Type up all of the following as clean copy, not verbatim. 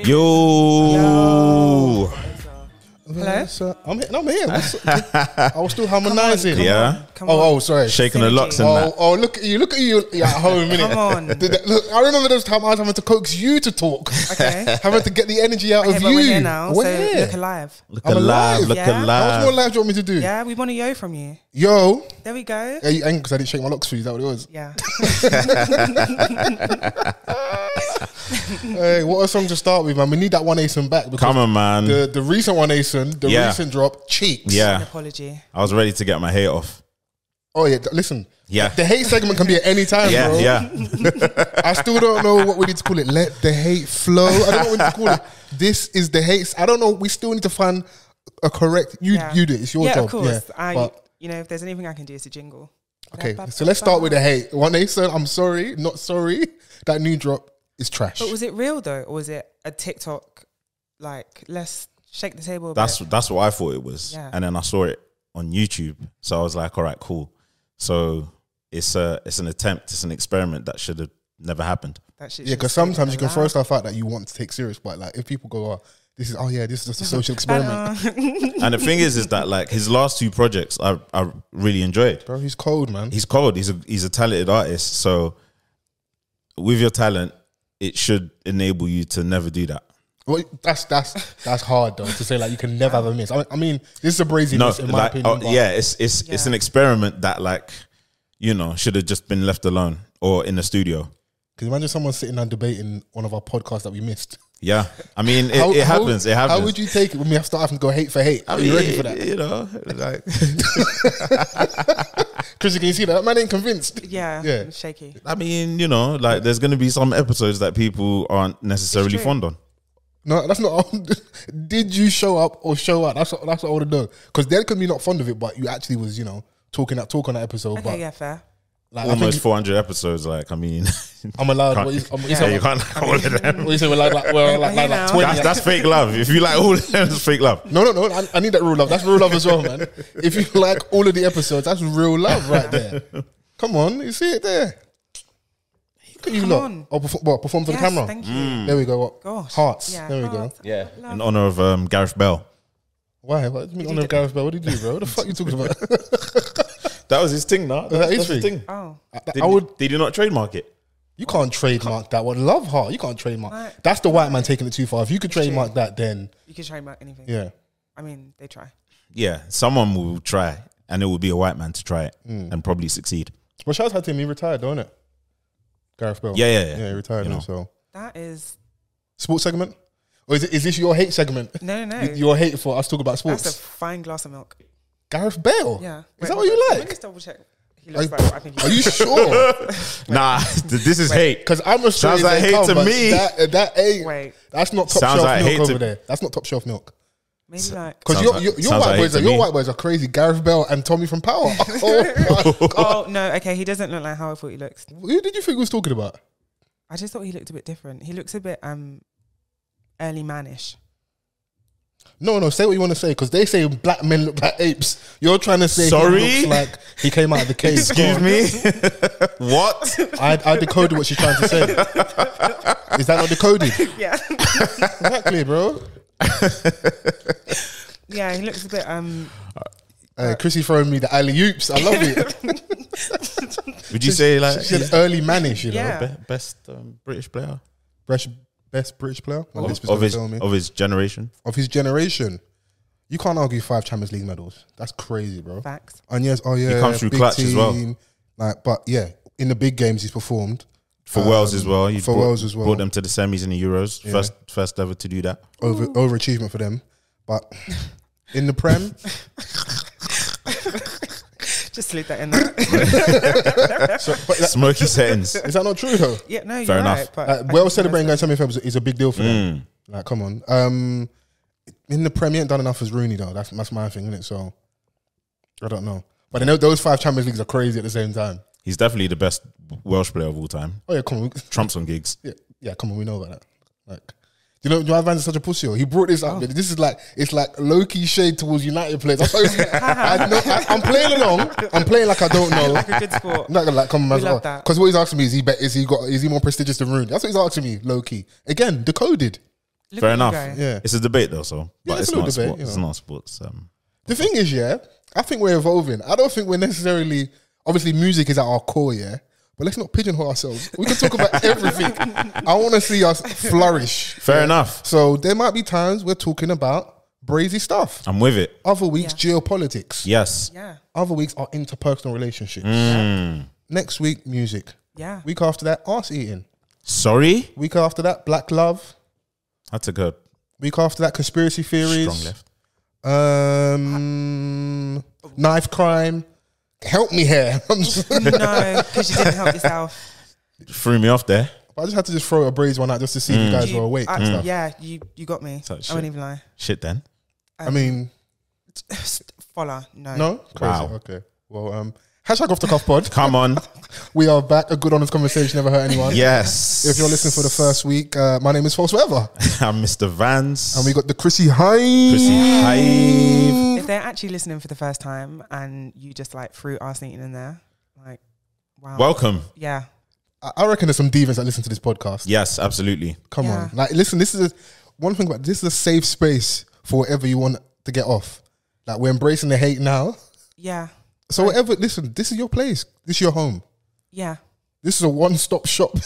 Yo. Hello? I'm here. I was still harmonizing. Yeah. Sorry. Shaking the locks and that. Oh, look at you. You're at home, innit? Come on. Look, I remember those times I was having to coax you to talk. Okay. Having to get the energy out of But you. we're here now, We're so here. look alive. Look I'm alive. alive. Look Yeah. How much alive. more live do you want me to do? Yeah, we want a yo from you. Yo. There we go. Because I didn't shake my locks for you. Is that what it was? Yeah. Hey, what a song to start with, man. We need that one ASIN back. Because Come on, man. The recent one ASIN, the recent drop, Cheeks. An Yeah. apology. I was ready to get my hate off. Oh, yeah. Listen. Yeah. The hate segment can be at any time, Yeah, bro. yeah. I still don't know what we need to call it. Let the hate flow. I don't know what we need to call it. This is the hate. I don't know. We still need to find a correct. You do it. It's your job. Yeah, of course. But, if there's anything I can do, it's a jingle. okay, so let's start with the hate. One ASIN, I'm sorry, not sorry. That new drop is trash. But was it real though, or was it a TikTok? Like, let's shake the table. That's what I thought it was. Yeah. And then I saw it on YouTube. So I was like, all right, cool. So it's an attempt, it's an experiment that should have never happened. Yeah, because sometimes you can throw stuff out that you want to take serious, but like if people go, this is just a social experiment. And the thing is that like his last two projects I really enjoyed. Bro, he's cold, man. He's cold. He's a talented artist. So with your talent, it should enable you to never do that. Well, that's hard though to say like you can never have a miss. I mean, this is a braziness in my opinion. It's an experiment that like should have just been left alone or in the studio. Because imagine someone sitting and debating one of our podcasts that we missed. Yeah, I mean it happens. It happens. How would you take it when we have to start having to go hate for hate? Are you ready for that? Like Chris, can you see that man ain't convinced? Yeah. Shaky. I mean, like there's going to be some episodes that people aren't necessarily fond on. No, that's not. Did you show up or show out? That's what I want to know. Because there could be not fond of it, but you actually was, talk on that episode. Okay, but yeah, fair. like, Almost 400 episodes. Like, I mean, I'm allowed. you can't like all of them. What you say? We're like 20. That's fake love. If you like all of them, it's fake love. No. I need that real love. That's real love as well, man. If you like all of the episodes, that's real love right there. Come on, you see it there. Look at you lot. Oh, perform for the camera. Thank you. There we go. Gosh. Hearts. Yeah, there we hearts. go. Yeah, in honor of Gareth Bell. Why? What do you mean honor of Gareth Bell? What did you do, bro? What the fuck are you talking about? That was his thing, no? That's his his thing. Oh. Did he not trademark it? You can't trademark that one. Love heart. You can't trademark. Right. That's the white man taking it too far. If you could trademark that, then You can trademark anything. yeah. I mean, they try. Yeah, someone will try, and it will be a white man to try it and probably succeed. Well, shout out to him. He retired, don't it? Gareth Bell. Yeah. He retired. So That is... sports segment, or is this your hate segment? No. Your hate for us talking about sports. That's a fine glass of milk. Gareth Bale. Yeah. Is that what you Let me like? just double check. He looks like what I think he Are you sure? Nah, this is hate. Because I'm a straight Sounds like hate to me. That ain't. Wait. That's not top Sounds shelf like milk hate over to- there. That's not top shelf milk. Maybe like... Because Sounds your like hate to me. white boys are crazy. Gareth Bell and Tommy from Power. Oh, my God. Oh, no. Okay, he doesn't look like how I thought he looks. Who did you think we was talking about? I just thought he looked a bit different. He looks a bit early manish. No, say what you want to say, because they say black men look like apes. You're trying to say Sorry? he looks like he came out of the cave. Excuse me? What? I decoded what she's trying to say. Is that not decoded? Yeah. Exactly, bro. Yeah, he looks a bit... Chrissy throwing me the alley-oops. I love it. Would you say like She said early manish, Yeah. best British player Best British player of his generation? Of his generation. You can't argue 5 Champions League medals. That's crazy, bro. Facts. And yes, He comes through big clutch as well. Like, but yeah, in the big games he's performed. For Wales as well. Wales as well. Brought them to the semis in the Euros. Yeah. First ever to do that. Overachievement for them. But in the Prem, Just slid that in there. Smoky settings. is that not true though? Yeah, no, you're Fair right. enough. But Wales celebrating going semi-finals is a big deal for them. Like, come on. In the Prem, he ain't done enough as Rooney though. That's my thing, isn't it? So I don't know. But I know those 5 Champions Leagues are crazy at the same time. He's definitely the best Welsh player of all time. Oh yeah, come on. Trumps on gigs. Yeah, come on, we know about that. Like, do you know why Vans is such a pussy? He brought this up. This is like, it's like low-key shade towards United players. I'm playing along. I'm playing like I don't know. like a good sport. I'm not gonna like come as well. love that. Because what he's asking me is he more prestigious than Rooney? That's what he's asking me, low-key. Again, decoded. Look Fair at you enough. go. Yeah. It's a debate though, so Yeah, but it's it's a not little debate, sports. It's not sports. The thing is, yeah, I think we're evolving. I don't think we're necessarily, obviously music is at our core, yeah, but let's not pigeonhole ourselves. We can talk about everything. I want to see us flourish. Fair enough. So there might be times we're talking about brazy stuff. I'm with it. Other weeks, geopolitics. Yes. Yeah. Other weeks are interpersonal relationships. Next week, music. Yeah. Week after that, arse eating. Sorry, Week after that, black love. that's a good Week after that, conspiracy theories. strong left. Knife crime. Help me here. No, because you didn't help yourself. Threw me off there. I just had to just throw a braze one out just to see if you guys were awake and stuff. Yeah, you got me. So I shit. won't even lie. Shit then. I mean, Follow. No. no? Crazy. Wow. Okay. Well, hashtag Offthecuffpod. Come on. We are back. A good honest conversation never hurt anyone. Yes. If you're listening for the first week, my name is Fols Forever. I'm Mr. Vans. And we got the Chrissy Hive. Chrissy Hive. If they're actually listening for the first time and you just like threw arse eating in there, like, wow. Welcome. Yeah. I reckon there's some divas that listen to this podcast. Yes, absolutely. Come Yeah. on. Like, listen, this is one thing about this is a safe space for whatever you want to get off. Like, we're embracing the hate now. Yeah. So whatever, listen, this is your place. This is your home. Yeah. This is a one-stop shop.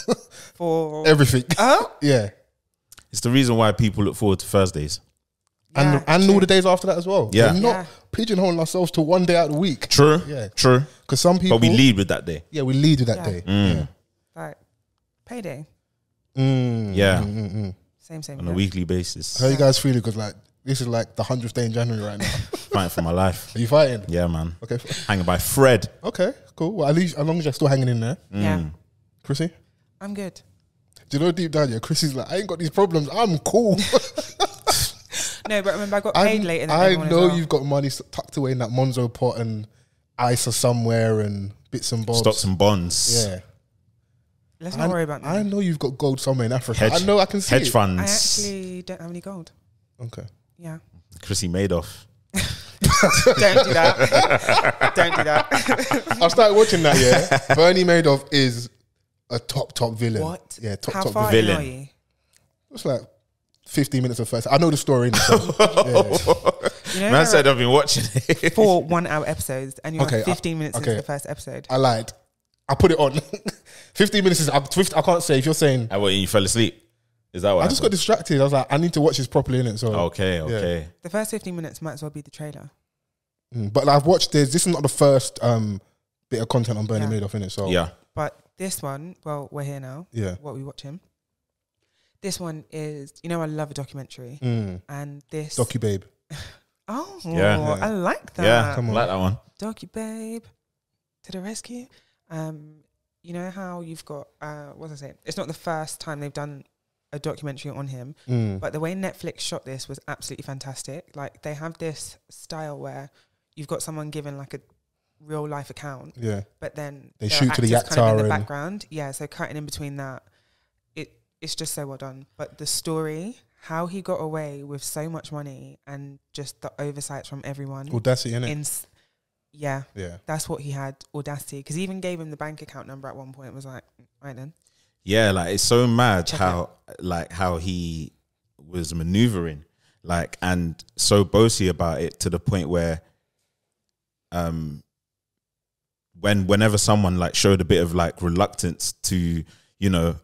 For Everything. Oh. Yeah. It's the reason why people look forward to Thursdays. Yeah, And all the days after that as well. Yeah. We're not Yeah. pigeonholing ourselves to one day out of the week. True. Yeah. True. Because some people... But we lead with that day. Yeah, we lead with that Yeah. day. Mm. Like payday. Yeah. Same. On a weekly basis. How you guys feeling? Because like this is like the 100th day in January right now. Fighting for my life. Are you fighting? Yeah, man. Okay. Hanging by thread. Okay, cool. Well, at least as long as you're still hanging in there. Yeah. Chrissy? I'm good. Do you know deep down, yeah, Chrissy's like, I ain't got these problems. I'm cool. No, but remember I got paid later than I everyone as know well. you've got money tucked away in that Monzo pot and ISA somewhere and bits and bobs. Stocks and bonds. Let's not worry about that. I know you've got gold somewhere in Africa. Hedge, I know I can see hedge it. funds. I actually don't have any gold. Okay. Yeah. Chrissy Madoff. Don't do that. Don't do that. I started watching that, yeah. Bernie Madoff is a top villain. What? Yeah, How top far villain. in are you? It's like 15 minutes of first. I know the story. Yeah. You know, Man said I've been watching it. 4 1-hour episodes and you're Okay, 15 minutes into okay. the first episode. I lied. I put it on. 15 minutes is, I can't say if you're saying, What, you fell asleep? Is that what I just got distracted. I was like, I need to watch this properly in it. So Okay. The first 15 minutes might as well be the trailer. But I've watched this. This is not the first bit of content on Bernie Yeah. Madoff in it. So Yeah. But this one, well, we're here now. Yeah. What we watch him. This one is, you know, I love a documentary. And this. DocuBabe. Oh, Yeah. I like that. Yeah. Come on. Like that one. DocuBabe to the rescue. You know how you've got, what was I saying? It's not the first time they've done a documentary on him, but the way Netflix shot this was absolutely fantastic. Like, they have this style where you've got someone giving like a real life account, Yeah. but then They there shoot are to the actors kind of in actor the and- background. Yeah, so cutting in between that, it's just so well done. But the story, how he got away with so much money and just the oversights from everyone. Audacity, innit? Yeah, Yeah. that's what he had, audacity. Because he even gave him the bank account number at one point. It was like, right then. Yeah, like it's so mad Check how he was maneuvering, like, and so bossy about it to the point where whenever someone like showed a bit of like reluctance to, you know,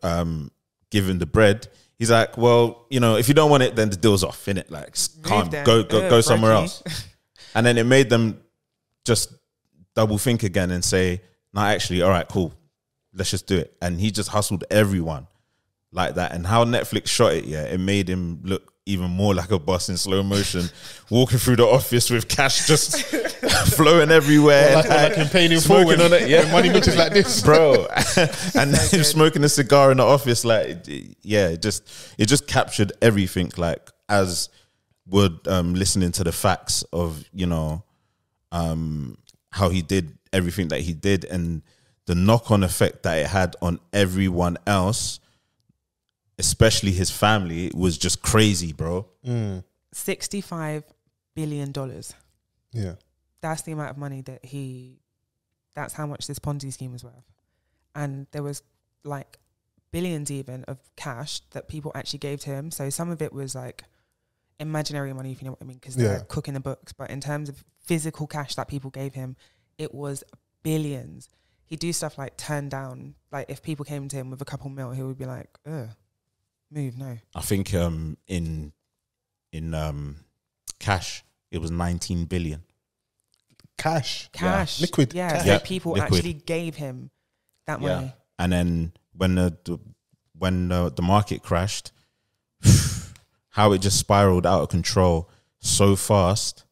give him the bread, he's like, well, you know, if you don't want it, then the deal's off, innit? Like, calm, then. go somewhere Frankie. else. And then it made them just double think again and say, no, actually, all right, cool, let's just do it. And he just hustled everyone like that. And how Netflix shot it, yeah, it made him look even more like a boss in slow motion, walking through the office with cash just flowing everywhere. Like in Paying in Smoking Full on it, yeah. money bitches like this. Bro. And then him smoking a cigar in the office, like, yeah, it just captured everything, like, as would listening to the facts of, you know, how he did everything that he did and the knock-on effect that it had on everyone else, especially his family, was just crazy, bro. $65 billion. Yeah. That's the amount of money that that's how much this Ponzi scheme was worth. And there was like billions even of cash that people actually gave to him. So some of it was like imaginary money, if you know what I mean, because they're cooking the books. But in terms of physical cash that people gave him, it was billions. He'd do stuff like turn down, like if people came to him with a couple mil, he would be like, move, no. I think in cash, it was 19 billion. Cash. Liquid. Yeah, cash. so people actually gave him that money. Yeah. And then when the market crashed, how it just spiraled out of control so fast,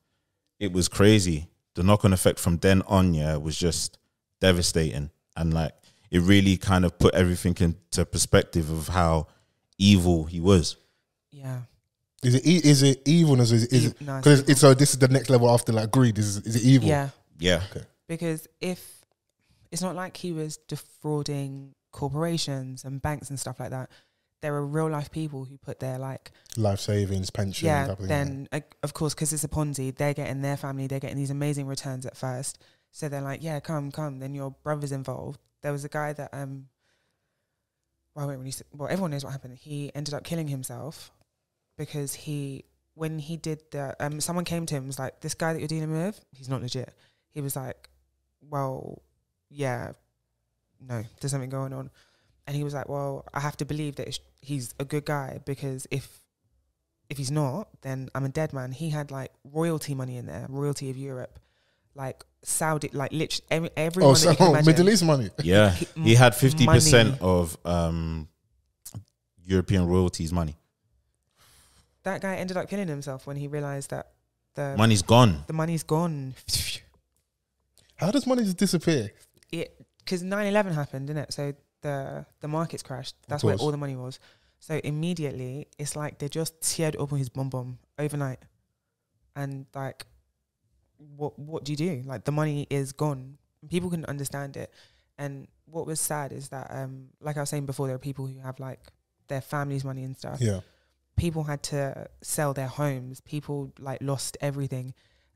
it was crazy. The knock-on effect from then on, was just devastating. And like, it really kind of put everything into perspective of how evil he was. Yeah. Is it evil? Is it because it's so this is the next level after like greed? Is it evil? Yeah. Yeah. Okay. Because if it's not like he was defrauding corporations and banks and stuff like that, there are real life people who put their like life savings, pension. Yeah. Then of course, because it's a Ponzi, they're getting their family, they're getting these amazing returns at first. So they're like, yeah, come. Then your brother's involved. There was a guy that everyone knows what happened. He ended up killing himself because when he did the someone came to him and was like, this guy that you're dealing with, he's not legit. He was like, well, yeah, no, there's something going on. And he was like, well, I have to believe that he's a good guy, because if he's not, then I'm a dead man. He had like royalty money in there, royalty of Europe, like Saudi, like literally everyone. Middle East money. Yeah, he had 50% of European royalties money. That guy ended up killing himself when he realized that the money's gone. The money's gone. How does money just disappear? Because 9/11 happened, didn't it? So the markets crashed. That's where all the money was. So immediately, it's like they just teared up on his bum overnight. And like, what do you do? Like, the money is gone. People couldn't understand it. And what was sad is that, like I was saying before, there are people who have like their family's money and stuff. Yeah. People had to sell their homes. People like lost everything.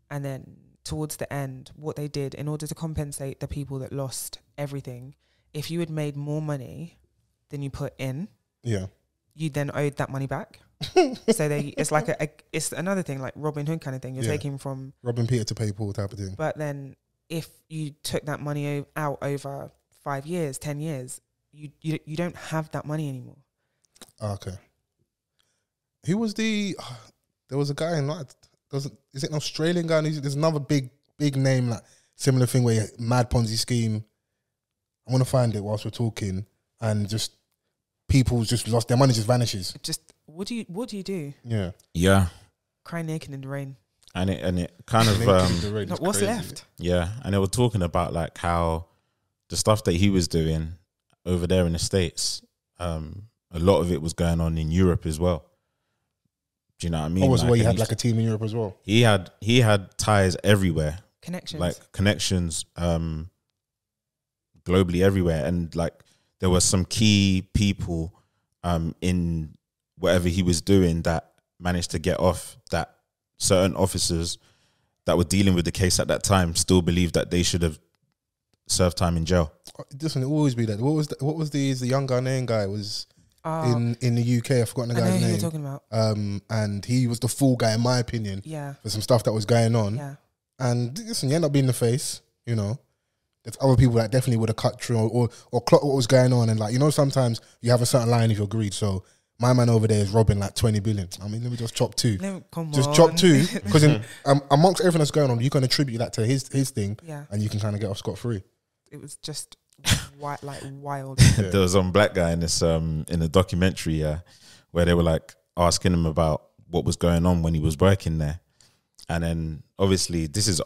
And then towards the end, what they did in order to compensate the people that lost everything, if you had made more money than you put in, you then owed that money back. So it's like it's another thing, like Robin Hood kind of thing. You're taking from robbing Peter to pay Paul type of thing. But then if you took that money out over 5 years, 10 years, you don't have that money anymore. Okay. Who was there was a guy in is it an Australian guy? There's another big name, like similar thing where mad Ponzi scheme. I want to find it whilst we're talking, and just people just lost their money, just vanishes. Just what do you do? Yeah. Cry naked in the rain. And it kind of what's crazy. Left? Yeah, and they were talking about like how the stuff that he was doing over there in the States, a lot of it was going on in Europe as well. Do you know what I mean? Was where you had like a team in Europe as well. He had ties everywhere, connections, globally everywhere, and like there were some key people in whatever he was doing that managed to get off, that certain officers that were dealing with the case at that time still believed that they should have served time in jail. Doesn't it always be that? What was the young Ghanaian guy was in the UK? I've forgotten the guy's name. Who you're talking about. And he was the fool guy in my opinion. Yeah. For some stuff that was going on. Yeah. And listen, you end up being the face, you know. There's other people that definitely would have cut through or clocked what was going on, and like, you know, sometimes you have a certain line if you're greed. So my man over there is robbing like 20 billion. I mean, let me just chop two. Chop two, because amongst everything that's going on, you can attribute that to his thing, and you can kind of get off scot free. It was just wild. There was some black guy in this in a documentary, where they were like asking him about what was going on when he was working there. And then obviously this is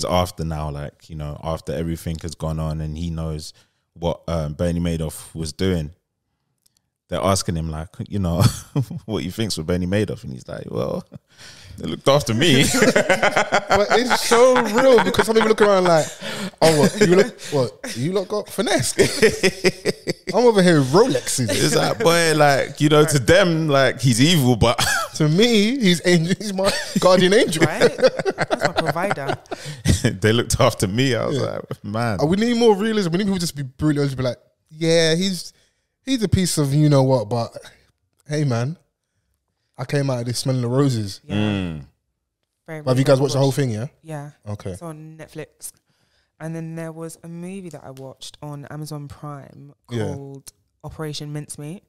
after now, like, you know, after everything has gone on and he knows what Bernie Madoff was doing. They're asking him like, you know, what he thinks of Bernie Madoff, and he's like, well, they looked after me. But it's so real, because some people look around like, oh, you lot got finessed. I'm over here with Rolexes. It's like, boy, like, you know, to them, like, he's evil, but to me, he's my guardian angel. Right? That's my provider. They looked after me. I was like, man. We need more realism. We need people just to be brutally honest, be like, yeah, he's He's a piece of you know what, but hey, man, I came out of this smelling the roses. Yeah. But have you guys watched the whole thing? Yeah. Yeah. Okay. It's on Netflix. And then there was a movie that I watched on Amazon Prime called Operation Mincemeat.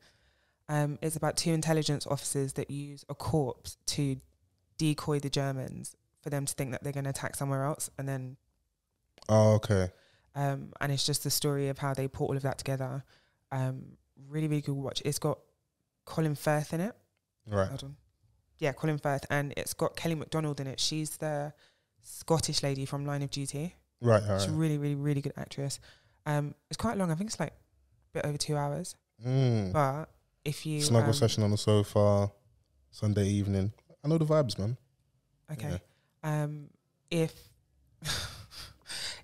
It's about 2 intelligence officers that use a corpse to decoy the Germans for them to think that they're going to attack somewhere else. And then... Oh, okay. And it's just the story of how they put all of that together. Really, really good watch. It's got Colin Firth in it. Right. Hold on. Yeah, Colin Firth. And it's got Kelly MacDonald in it. She's the Scottish lady from Line of Duty. Right. She's a really, really, really good actress. It's quite long. I think it's like a bit over 2 hours. But if you... Snuggle session on the sofa, Sunday evening. I know the vibes, man. Okay. Yeah.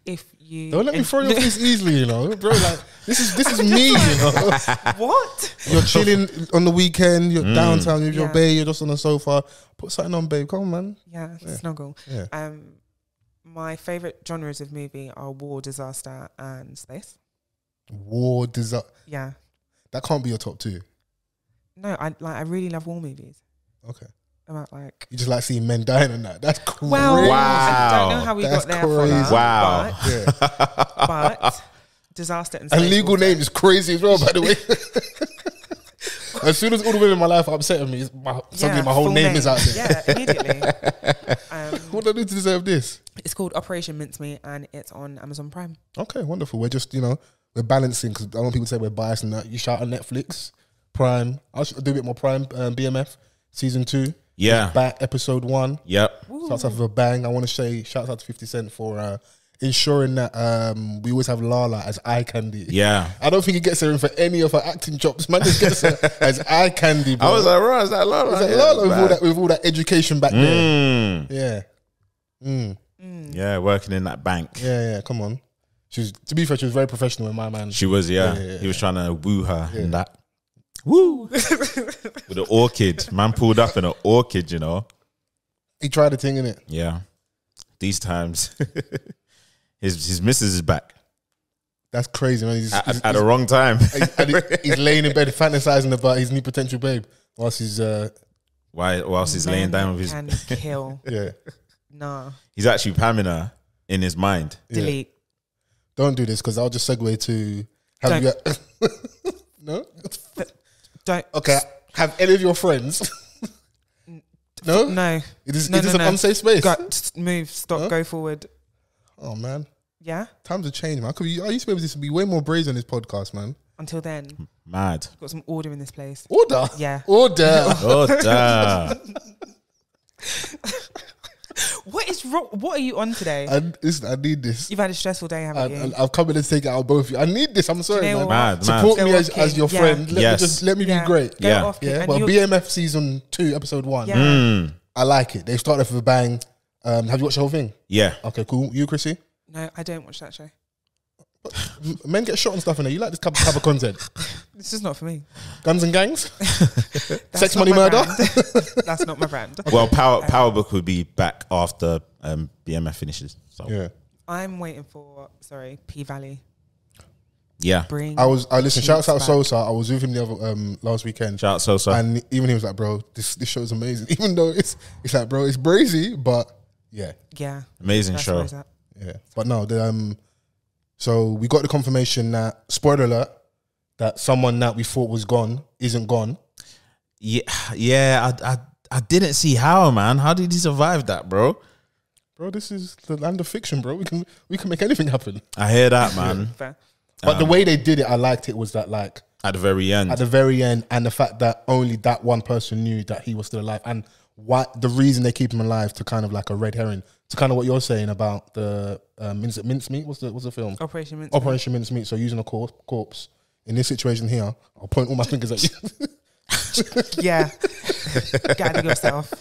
If you... Don't let me throw your face easily, you know. Bro, like, this is me, you know. What? You're chilling on the weekend, you're downtown with your babe, you're just on the sofa. Put something on, babe. Come on, man. Yeah, snuggle. Yeah. My favourite genres of movie are war, disaster, and space. War, disaster. Yeah. That can't be your top 2. No, I really love war movies. Okay. About like... You just like seeing men dying and that. That's crazy. Well, I don't know how we got there from that. Wow. But disaster and space. And legal name is crazy as well, by the way. As soon as all the women in my life are upsetting me, suddenly my whole name is out there. Yeah, immediately. What do I do to deserve this? It's called Operation Mincemeat and it's on Amazon Prime. Okay, wonderful. We're just, we're balancing because I want people to say we're biased and that. You shout on Netflix, Prime. I'll do a bit more Prime, BMF, season 2. Yeah. Back, episode 1. Yep. Starts off with a bang. I want to say shout out to 50 Cent for ensuring that we always have Lala as eye candy. Yeah. I don't think he gets her in for any of her acting jobs. Man just gets her as eye candy, bro. I was like, right, is that Lala? Is that Lala with all that education back there? Yeah. Yeah, working in that bank. Yeah, come on. To be fair, she was very professional with my man. She was, yeah. He was trying to woo her in that. Woo! With an orchid. Man pulled up in an orchid, you know. He tried the thing, innit? Yeah. These times, his missus is back. That's crazy, man. He's at the wrong time. He's laying in bed fantasizing about his new potential babe whilst he's... whilst he's laying down with his... Can kill. Yeah. Nah. He's actually pamming her in his mind. Delete. Yeah. Don't do this because I'll just segue to... No? Don't. Okay. Have any of your friends... No? No. Is this an unsafe space? Move. Stop. Go forward. Oh, man. Yeah? Times have changed, man. I used to be able to be way more brazen on this podcast, man. Until then. Mad. Got some order in this place. Order? Yeah. Order. Order. What is wrong? What are you on today? I need this. You've had a stressful day, haven't you? I've come in and take it out of both of you. I need this. I'm sorry, man. Mad. Support me as your friend. Let me be great. Go off, Well, BMF season 2, episode 1. Yeah. I like it. They started off with a bang. Have you watched the whole thing? Yeah. Okay, cool. You, Chrissy? No, I don't watch that show. Men get shot and stuff in there. You like this type of content? This is not for me. Guns and gangs? Sex, money, murder? That's not my brand. Well, Power Book would be back after BMF finishes. So yeah. I'm waiting for, P Valley. Yeah. Listen, shout out Sosa. I was with him the other last weekend. Shout out Sosa. And even he was like, bro, this show is amazing. Even though it's like, bro, it's brazy, but yeah. Yeah. Amazing show. Yeah. But no, so we got the confirmation that, spoiler alert, that someone that we thought was gone isn't gone. Yeah. I didn't see how, man. How did he survive that, bro? Bro, this is the land of fiction, bro. We can make anything happen. I hear that, man. Fair. But the way they did it, I liked it, was that like at the very end, and the fact that only that one person knew that he was still alive, and what the reason they keep him alive, to kind of like a red herring, to kind of what you're saying about the is it mincemeat? What's the film? Operation Mincemeat. Operation Mincemeat. So using a corpse in this situation here, I'll point all my fingers at you. Yeah, gather yourself.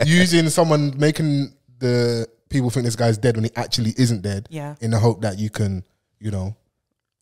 Using someone, making the people think this guy's dead when he actually isn't dead. Yeah. In the hope that you can,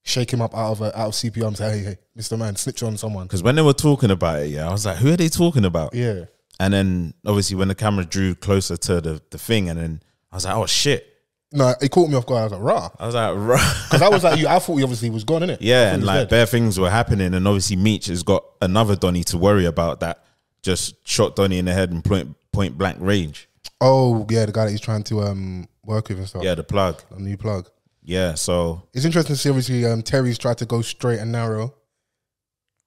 shake him up out of CPR and say, hey, Mr. Man, snitch on someone. Because when they were talking about it, I was like, who are they talking about? Yeah. And then obviously when the camera drew closer to the thing, and then I was like, oh shit, No, it caught me off guard. I was like, rah. I was like, rah. Because I was like, I thought he obviously was gone, innit? Yeah, and like bare things were happening, and obviously Meech has got another Donny to worry about that just shot Donny in the head in point blank range. Oh yeah, the guy that he's trying to work with and stuff. Yeah, the plug, a new plug. Yeah, so it's interesting to see. Obviously, Terry's tried to go straight and narrow,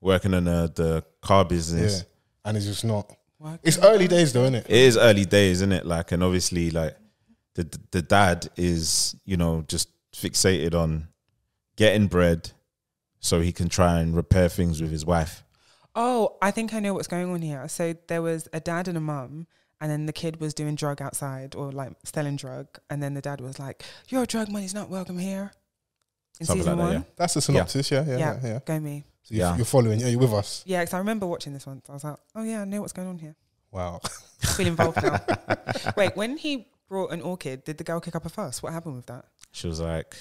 working on the car business, and it's just not. It's early days though, isn't it? It is early days, isn't it? Like, and obviously, like the dad is, you know, just fixated on getting bread so he can try and repair things with his wife. Oh, I think I know what's going on here. So there was a dad and a mum, and then the kid was doing drug outside or like selling drug, and then the dad was like, "Your drug money's not welcome here." In Something season like that, 1, yeah. That's the synopsis. Yeah. Go me. So you're following. Yeah, you're with us. Yeah, because I remember watching this once. I was like, "Oh yeah, I know what's going on here." Wow. I feel involved now. Wait, when he brought an orchid, did the girl kick up a fuss? What happened with that? She was like,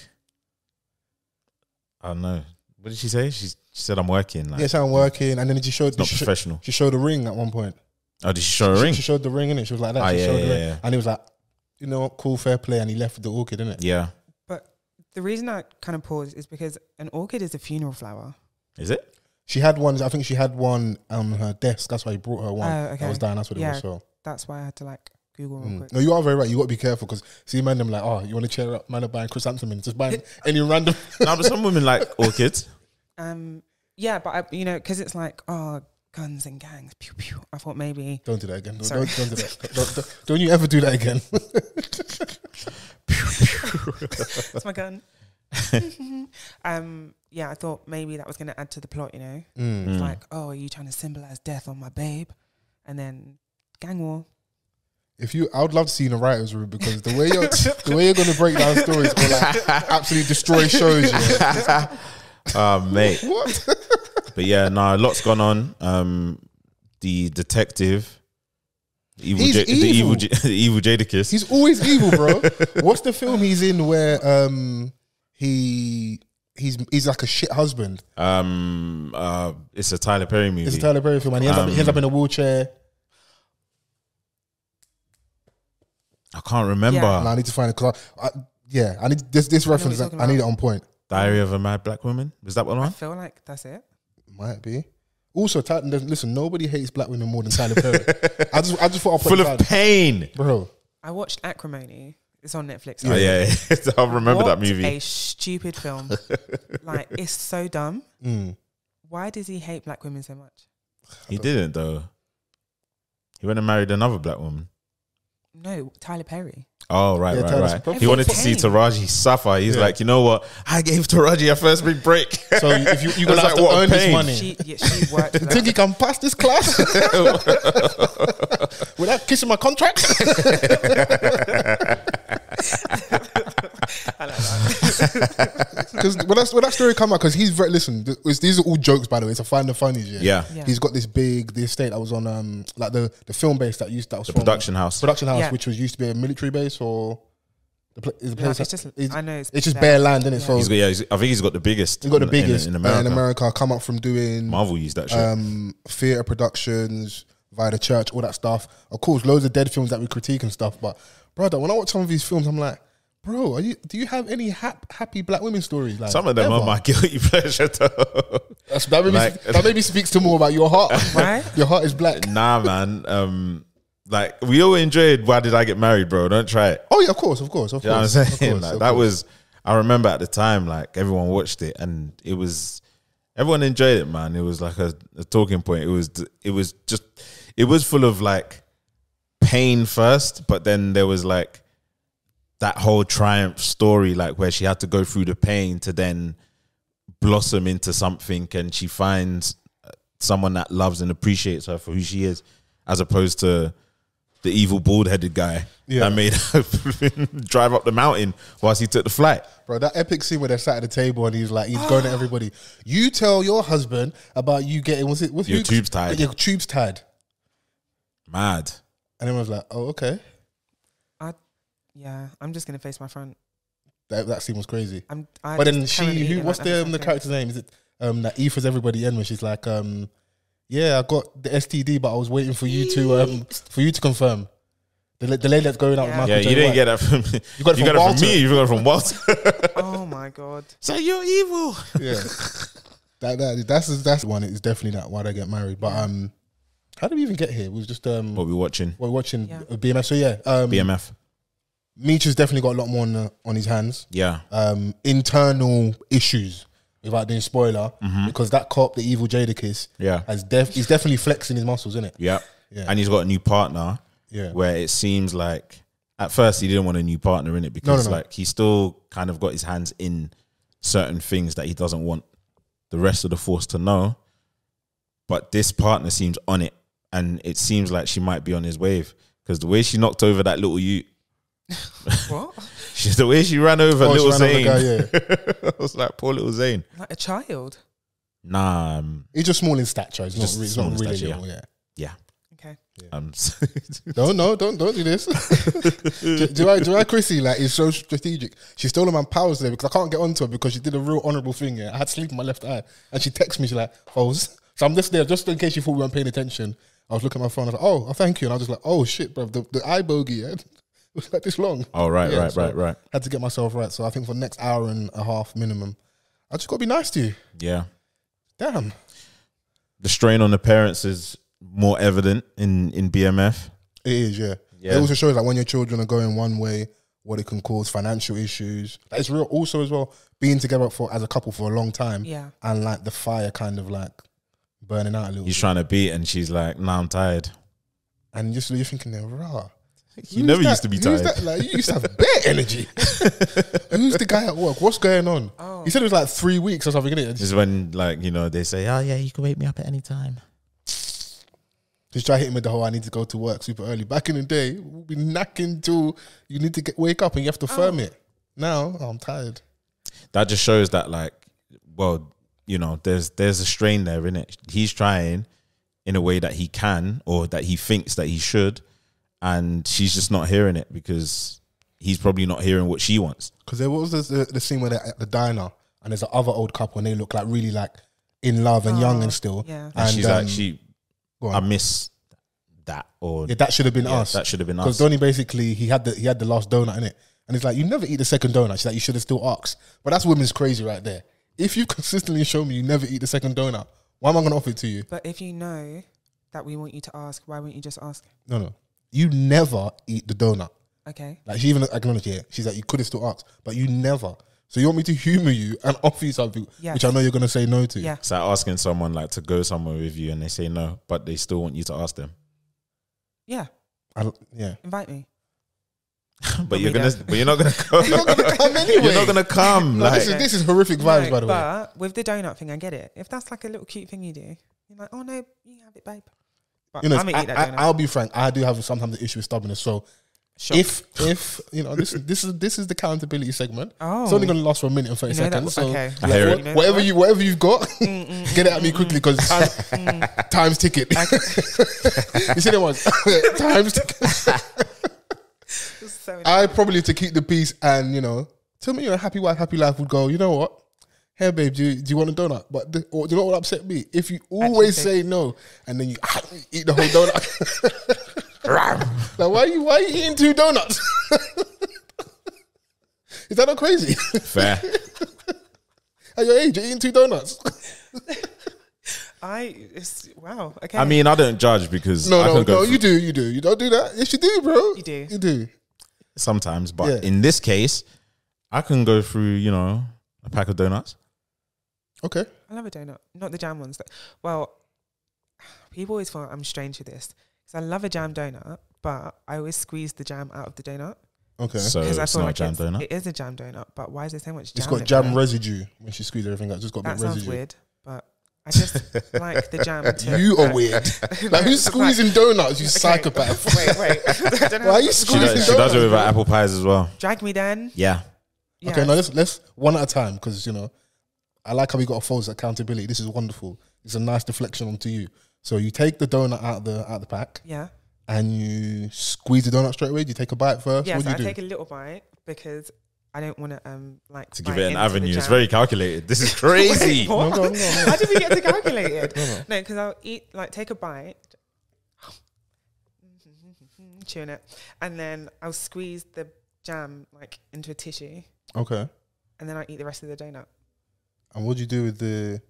I don't know. What did she say? She said, I'm working. Like, yes, I'm working. And then she showed... Not professional. She showed a ring at one point. Oh, did she show a ring? She showed the ring, innit? She was like that. She showed the ring. And he was like, you know, cool, fair play. And he left with the orchid, innit? Yeah. But the reason I kind of paused is because an orchid is a funeral flower. Is it? She had one. I think she had one on her desk. That's why he brought her one. Okay. That was dying. That's what it was. So that's why I had to like Google real quick. No, you are very right. You got to be careful because see, man, them like, oh, you want to cheer up, man, buying chrysanthemums, just buying any random. No, but some women like orchids. Yeah, but you know, because it's like, oh, guns and gangs, pew pew. I thought maybe don't do that again. Sorry. Don't do that. Don't you ever do that again? That's my gun. Yeah, I thought maybe that was going to add to the plot, you know. It's like, oh, are you trying to symbolize death on my babe? And then gang war. I would love to see you in the writers' room because the way you're going to break down stories or like absolutely destroy shows. Mate. What? But yeah, no, a lot's gone on. The detective, the evil Jadakiss. He's always evil, bro. What's the film he's in where he's like a shit husband? It's a Tyler Perry movie. It's a Tyler Perry film, and he ends up in a wheelchair. I can't remember. Yeah. No, I need to find it because I need this reference. I need it on point. Diary of a Mad Black Woman. Was that one? I feel like that's it. Might be. Also, listen, nobody hates black women more than Tyler Perry. I just thought I'll put full of pain, bro. I watched Acrimony. It's on Netflix. Oh yeah. I remember that movie. A stupid film. Like, it's so dumb. Why does he hate black women so much? He didn't though. He went and married another black woman. No, Tyler Perry. Oh, right. He wanted to see Taraji suffer. He's like, you know what? I gave Taraji her first big break. So if you're going to have to earn this money. She worked. You think you can pass this class? Without kissing my contract? I like that. Because when that story come out, because he's very, listen, these are all jokes, by the way. It's a find the funnies, yeah. He's got this big, the estate that was on, like the film base that was the production house. Which was used to be a military base or the place. It's just bare land, isn't it? So I think he's got the biggest. He's got the biggest in America. In America, come up from doing Marvel used that shit. Theatre productions via the church, all that stuff. Of course, loads of dead films that we critique and stuff. But brother, when I watch some of these films, I'm like, bro, do you have any happy black women stories? Like, some of them are my guilty pleasure though. That maybe speaks to more about your heart. Right? Your heart is black. Nah, man. Like, we all enjoyed Why Did I Get Married, bro? Don't try it. Oh yeah, of course. You know what I'm saying? That was, I remember at the time, like, everyone watched it and everyone enjoyed it, man. It was like a talking point. It was full of like pain first, but then there was like that whole triumph story, like where she had to go through the pain to then blossom into something, and she finds someone that loves and appreciates her for who she is, as opposed to the evil bald-headed guy that made her drive up the mountain whilst he took the flight. Bro, that epic scene where they're sat at the table and he's going at everybody. You tell your husband about you getting your tubes tied. Your tubes tied. Mad. And everyone's like, oh, okay. I'm just gonna face my front. That scene was crazy. But then what's the character's name? Is it that Aoife's everybody in when she's like, yeah, I got the STD, but I was waiting for you to confirm. The lady that's going out with Michael Yeah, J. you didn't White. get that from me. You got it from from me. You got it from Walter. Oh my God. So you're evil. Yeah. That's one. It's definitely that why they get married. But how did we even get here? We was just What we watching? we're watching BMF. So yeah, BMF. Meech has definitely got a lot more on his hands. Yeah. Internal issues, without doing spoiler, because that cop, the evil Jadakiss, he's definitely flexing his muscles, isn't it? Yeah. And he's got a new partner. Yeah. Where it seems like at first he didn't want a new partner in it because like he still kind of got his hands in certain things that he doesn't want the rest of the force to know. But this partner seems on it, and it seems like she might be on his wave because the way she knocked over that little Ute. What? The way she ran over little Zane. I was like, poor little Zane. Like a child? Nah. He's just small in stature. He's Just not small in really stature, little, yeah. Yeah. Okay. Don't do this. Gabrielle Chrissy, like, is so strategic. She stole my powers there because I can't get onto her because she did a real honourable thing. Yeah, I had sleep in my left eye, and she texted me. She's like, "Fols." So I'm just there, just in case you thought we weren't paying attention. I was looking at my phone. I was like, "Oh, thank you," and I was just like, "Oh shit, bro, the eye bogey, yeah, it was like this long." Oh right, Yeah, right. Had to get myself right. So I think for the next hour and a half minimum, I just got to be nice to you. Yeah. Damn. The strain on the parents is more evident in BMF. It is, yeah. It also shows like when your children are going one way, what it can cause financial issues. Like, it's real. Also, as well, being together as a couple for a long time, and like the fire kind of like burning out a little. He's bit. trying to beat, and she's like, "Nah, I'm tired." And you're thinking, rah. You never used to be tired. Like, you used to have bare energy. Who's the guy at work? What's going on? Oh. He said it was like 3 weeks or something. This is when, like, you know, they say, "Oh yeah, you can wake me up at any time." Just try hitting with the whole I need to go to work super early. Back in the day, we'll be knacking till you need to wake up and you have to firm it. Now, I'm tired. That just shows that, like, well, you know, there's a strain there, innit? He's trying in a way that he can or that he thinks that he should, and she's just not hearing it because he's probably not hearing what she wants. Because there was the scene where they're at the diner and there's the other old couple and they look like really like in love and young and still. Yeah. And she's like, I miss that, or that should have been us. That should have been us. Because Donnie basically he had the last donut in it, and it's like you never eat the second donut. She's like, you should have still asked. But that's women's crazy right there. If you consistently show me you never eat the second donut, why am I going to offer it to you? But if you know that we want you to ask, why won't you just ask? No, you never eat the donut. Okay. Like she even acknowledged it. She's like, you could have still asked, but you never. So you want me to humour you and offer you something, which I know you're going to say no to. Yeah. It's like asking someone like to go somewhere with you and they say no, but they still want you to ask them. Yeah. Invite me. but you're not gonna come. You're not gonna come anyway. You're not gonna come. No, like this is horrific vibes, by the way. But with the donut thing, I get it. If that's like a little cute thing you do, you're like, oh no, you have it, babe. But You know, I'm gonna eat that donut. I'll be frank. I do have sometimes the issue with stubbornness. So Shock. if you know, this is the accountability segment. Oh. It's only going to last for a minute and 30 You know seconds. that- So okay. I hear it. whatever you've got, get it at me quickly because time's ticking. You see the ones? Time's ticking. So I probably to keep the peace and tell me you're a happy wife, happy life would go. You know what? Hey babe, do you want a donut? But do you know what upset me? If you always say no and then you eat the whole donut. Like why are you eating 2 donuts? Is that not crazy? fair. At your age, you're eating 2 donuts. wow. Okay. I mean, I don't judge because No, you do. You don't do that. Yes, you do, bro. You do. Sometimes, but in this case, I can go through, a pack of donuts. Okay. I love a donut, not the jam ones. Well, people always thought I'm strange with this because I love a jam donut, but I always squeeze the jam out of the donut. Okay. So Because I it's feel not like a jam donut. it is a jam donut, but why is there so much jam? It's got in jam it? residue when she squeezed everything out. It's just got a That bit sounds residue. weird, but I just like the jam. You are weird. Like who's squeezing donuts? You psychopath. Wait. I don't know. Why are you She squeezing does, donuts? she does it with her apple pies as well. Drag me then. Yeah. Yes. Okay, now let's one at a time because I like how we got a false accountability. This is wonderful. It's a nice deflection onto you. So you take the donut out the pack. Yeah. And you squeeze the donut straight away. Do you take a bite first? Yes, What do you I do? take a little bite because I don't want to To give it an avenue. It's very calculated. This is crazy. Wait, what? No, go on. How did we get to calculate it? No, because I'll take a bite. chewing it, and then I'll squeeze the jam like into a tissue. Okay. And then I eat the rest of the donut. And what do you do with the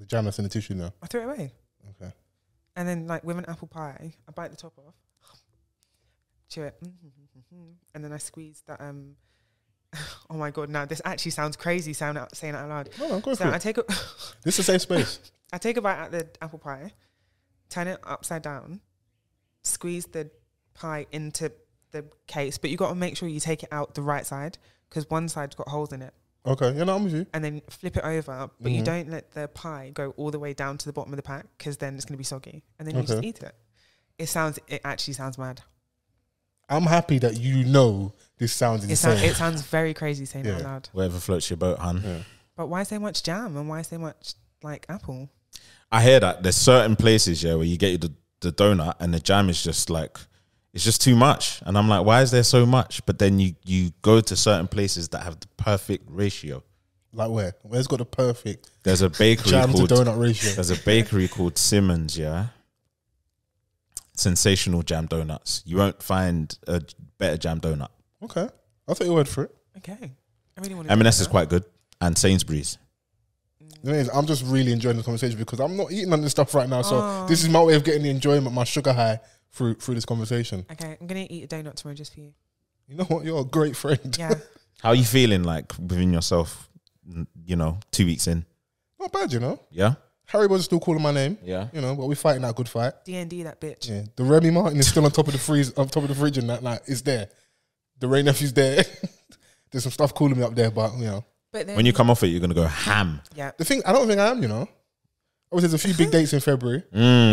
jam that's in the tissue now? I throw it away. Okay. And then like with an apple pie, I bite the top off, chew it, and then I squeeze that. Oh my god! Now this actually sounds crazy. Saying it out loud. No, go so for it. I take a. This is a safe space. I take a bite at the apple pie, turn it upside down, squeeze the pie into the case, but you got to make sure you take it out the right side because one side's got holes in it. Okay, yeah, no, I'm with you. And then flip it over, but you don't let the pie go all the way down to the bottom of the pack because then it's going to be soggy. And then you just eat it. It actually sounds mad. I'm happy that you know this sounds insane. It sounds very crazy saying it out loud. Whatever floats your boat, hun. Yeah. But why so much jam and why so much like apple? I hear that there's certain places, where you get the donut and the jam is just like, it's just too much. And I'm like, why is there so much? But then you go to certain places that have the perfect ratio. Like where? Where's got the perfect There's a bakery jam called to donut ratio? There's a bakery called Simmons, Sensational jam donuts. You won't find a better jam donut. Okay. I'll take your word for it. Okay. I really want to M&S is quite good. And Sainsbury's. The thing is, I'm just really enjoying the conversation because I'm not eating on this stuff right now. So this is my way of getting the enjoyment, my sugar high through this conversation. Okay, I'm going to eat a donut tomorrow just for you. You know what? You're a great friend. Yeah. How are you feeling like within yourself, 2 weeks in? Not bad, you know? Yeah? Harry was still calling my name. Yeah. You know, but we're fighting that good fight. D&D, that bitch. Yeah. The Remy Martin is still on top of the fridge and that, like, it's there. The Ray Nephew's there. There's some stuff calling me up there, but, But then When you come off it, you're going to go ham. Yeah. The thing, I don't think I am, Obviously, there's a few big dates in February.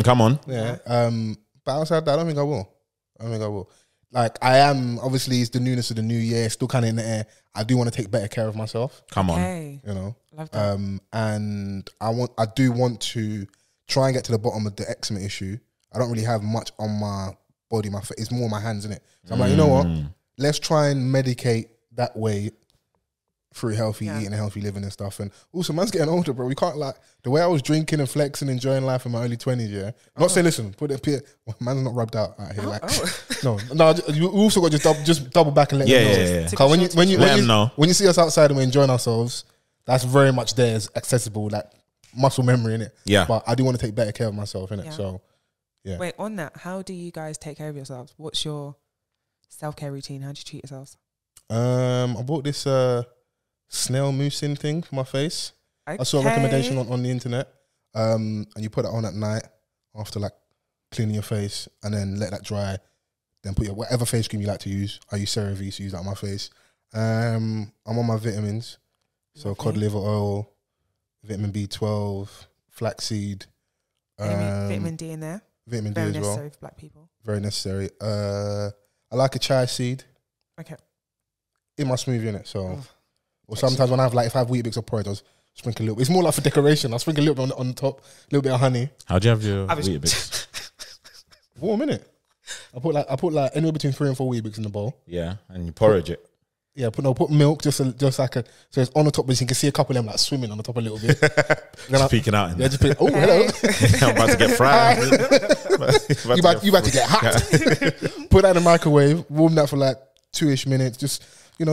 Come on. Yeah. But outside that, I don't think I will. Like, I am, obviously, it's the newness of the new year, still kind of in the air. I do want to take better care of myself. Come on. Okay. Love that. And I do want to try and get to the bottom of the eczema issue. I don't really have much on my body, my face. It's more my hands, innit? So I'm like, you know what? Let's try and medicate that way through healthy eating and healthy living and stuff. And also, man's getting older, bro. We can't, like, the way I was drinking and flexing, enjoying life in my early 20s, Not saying, listen, put it here. Man's not rubbed out here. No, you also got to just double back and let them know. Yeah. Because when you see us outside and we're enjoying ourselves, that's very much there, as accessible, like muscle memory, innit? Yeah. But I do want to take better care of myself, innit? Yeah. So, yeah. Wait, on that, how do you guys take care of yourselves? What's your self-care routine? How do you treat yourselves? I bought this snail moussing thing for my face. Okay. I saw a recommendation on the internet. And you put it on at night after like cleaning your face and then let that dry. Then put your whatever face cream you like to use. I use CeraVe, so use that on my face. I'm on my vitamins. So cod liver oil, vitamin B12, flaxseed. Vitamin D in there. Vitamin Very D as well. necessary for black people. Very necessary. I like a chia seed. Okay. In my smoothie, innit? So, or sometimes when I have if I have Weetabix or porridge, I'll sprinkle a little bit. It's more like for decoration. I'll sprinkle a little bit on the top, a little bit of honey. How'd you have your Weetabix? Warm, innit? I put like anywhere between 3 and 4 Weetabix in the bowl. Yeah, and you porridge it. Yeah, put milk just like so it's on the top, but you can see a couple of them like swimming on the top a little bit. Just peeking out. In just hello. I'm about to get fried. you about to get hot. Put that in the microwave, warm that for like 2-ish minutes. Just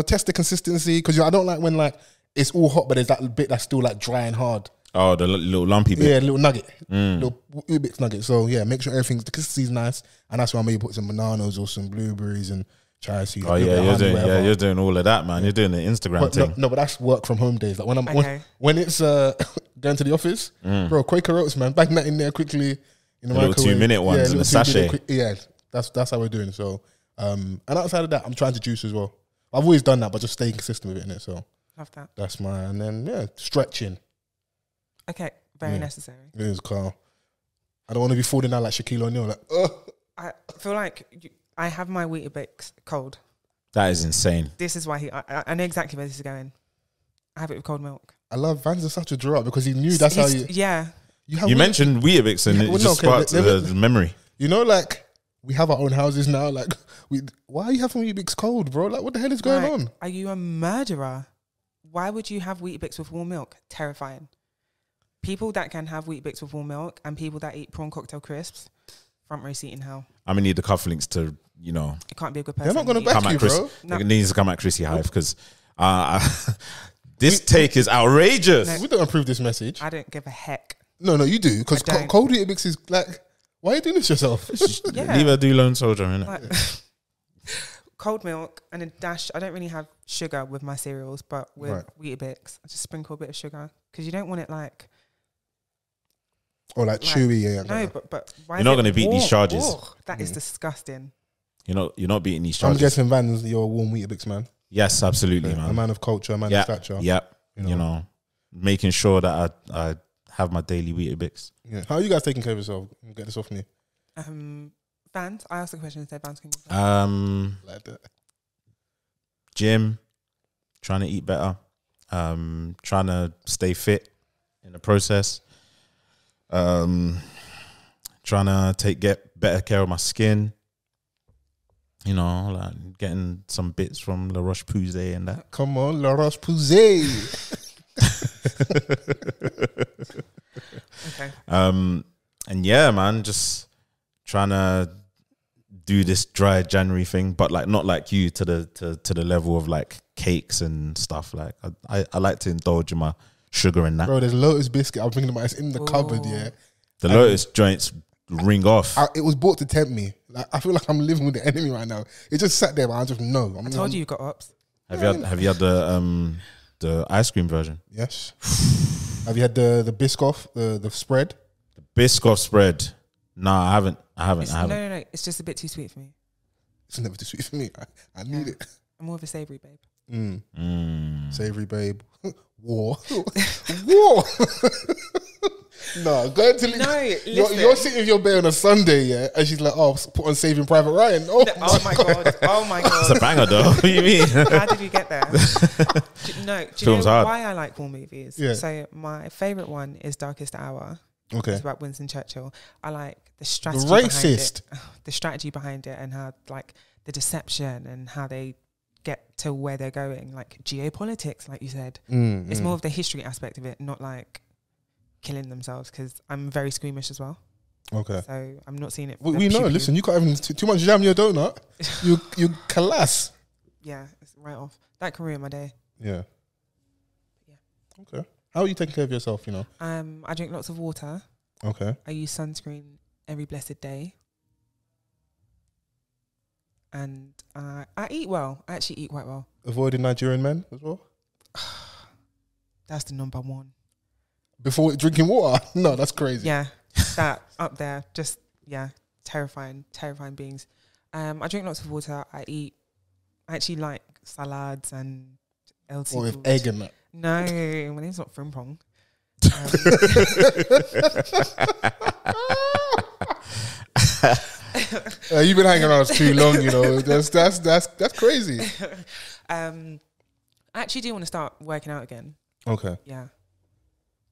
test the consistency because I don't like when like it's all hot, but there's that bit that's still like dry and hard. Oh, the little lumpy bit. Yeah, little nugget, little Ubix nugget. So yeah, make sure the consistency's nice, and that's why I maybe put some bananas or some blueberries and chia seeds. Oh yeah, you're doing all of that, man. You're doing the Instagram thing. No, but that's work from home days. Like when it's going to the office, bro, Quaker oats, man, bang that in there quickly in the microwave. 2-minute ones in the sachet. That's how we're doing. So, and outside of that, I'm trying to juice as well. I've always done that, but just staying consistent with it, innit? So love that. That's and then stretching. Okay, very necessary. It is, Carl. I don't want to be falling down like Shaquille O'Neal. Like, I feel like I have my Weetabix cold. That is insane. This is why I know exactly where this is going. I have it with cold milk. I love Vans is such a draw because he knew that's how you. Yeah. You mentioned Weetabix and it just sparked the memory. Like we have our own houses now. Like, why are you having Weetabix cold, bro? Like, what the hell is going on? Are you a murderer? Why would you have Weetabix with warm milk? Terrifying. People that can have Weetabix with warm milk and people that eat prawn cocktail crisps, front row seat in hell. I'm gonna need the cufflinks to, you know. It can't be a good person. They're not gonna back you, bro. It needs to come at Chrissy Hive because this take is outrageous. We don't approve this message. I don't give a heck. No, you do because I don't. cold Weetabix is like. Why are you doing this yourself? Yeah. Leave her do Lone Soldier, innit? Like, cold milk and a dash. I don't really have sugar with my cereals, but with Weetabix, I just sprinkle a bit of sugar because you don't want it like. Or like chewy, yeah. No, but why you're not going to beat these charges. That is disgusting. You're not beating these charges. I'm guessing Vans, you're a warm Weetabix man. Yes, absolutely, man. A man of culture, a man of stature. Yep. You know, making sure that I have my daily Weetabix. Yeah. How are you guys taking care of yourself? Get this off me. Vans. I asked the question and said Vans. Like that. Gym, trying to eat better, trying to stay fit in the process, trying to get better care of my skin. You know, like getting some bits from La Roche-Posay and that. Come on, La Roche-Posay. Okay. And yeah, man, just trying to do this dry January thing, but like not like you to the level of like cakes and stuff. Like I like to indulge in my sugar and that. Bro, there's Lotus biscuit. I'm thinking about it's in the cupboard, yeah. The Lotus joints ring off. It was bought to tempt me. Like I feel like I'm living with the enemy right now. It just sat there, but I just know. I told you got ups. Have you had the ice cream version? Yes. Have you had the Biscoff, the spread? The Biscoff spread. Nah, I haven't. No. It's just a bit too sweet for me. It's never too sweet for me. I need it. I'm more of a savoury babe. Savoury babe. War. War. No, go to you're sitting with your babe on a Sunday, yeah, and she's like, "Oh, put on Saving Private Ryan." Oh my god! Oh my god! It's a banger, though. What do you mean? How did you get there? Do you know hard. why I like war movies? Yeah. So my favourite one is Darkest Hour. Okay. It's about Winston Churchill. I like the strategy. The racist. Behind it. The strategy behind it, and how like the deception and how they get to where they're going, like geopolitics, like you said. It's more of the history aspect of it, not like killing themselves, because I'm very squeamish as well. Okay. So I'm not seeing it. We know. Listen, you can't have too much jam in your donut. You collapse. Yeah, it's right off. That can ruin my day. Yeah. Yeah. Okay. How are you taking care of yourself, you know? I drink lots of water. Okay. I use sunscreen every blessed day. And I eat well. I actually eat quite well. Avoiding Nigerian men as well? That's the number one. Before drinking water? No, that's crazy. Yeah, that up there. Just, yeah, terrifying beings. I drink lots of water. I actually like salads and LT. Or with egg in that. No, my name's not Frimpong. You've been hanging around us too long, you know. That's crazy. I actually do want to start working out again. Okay. Yeah.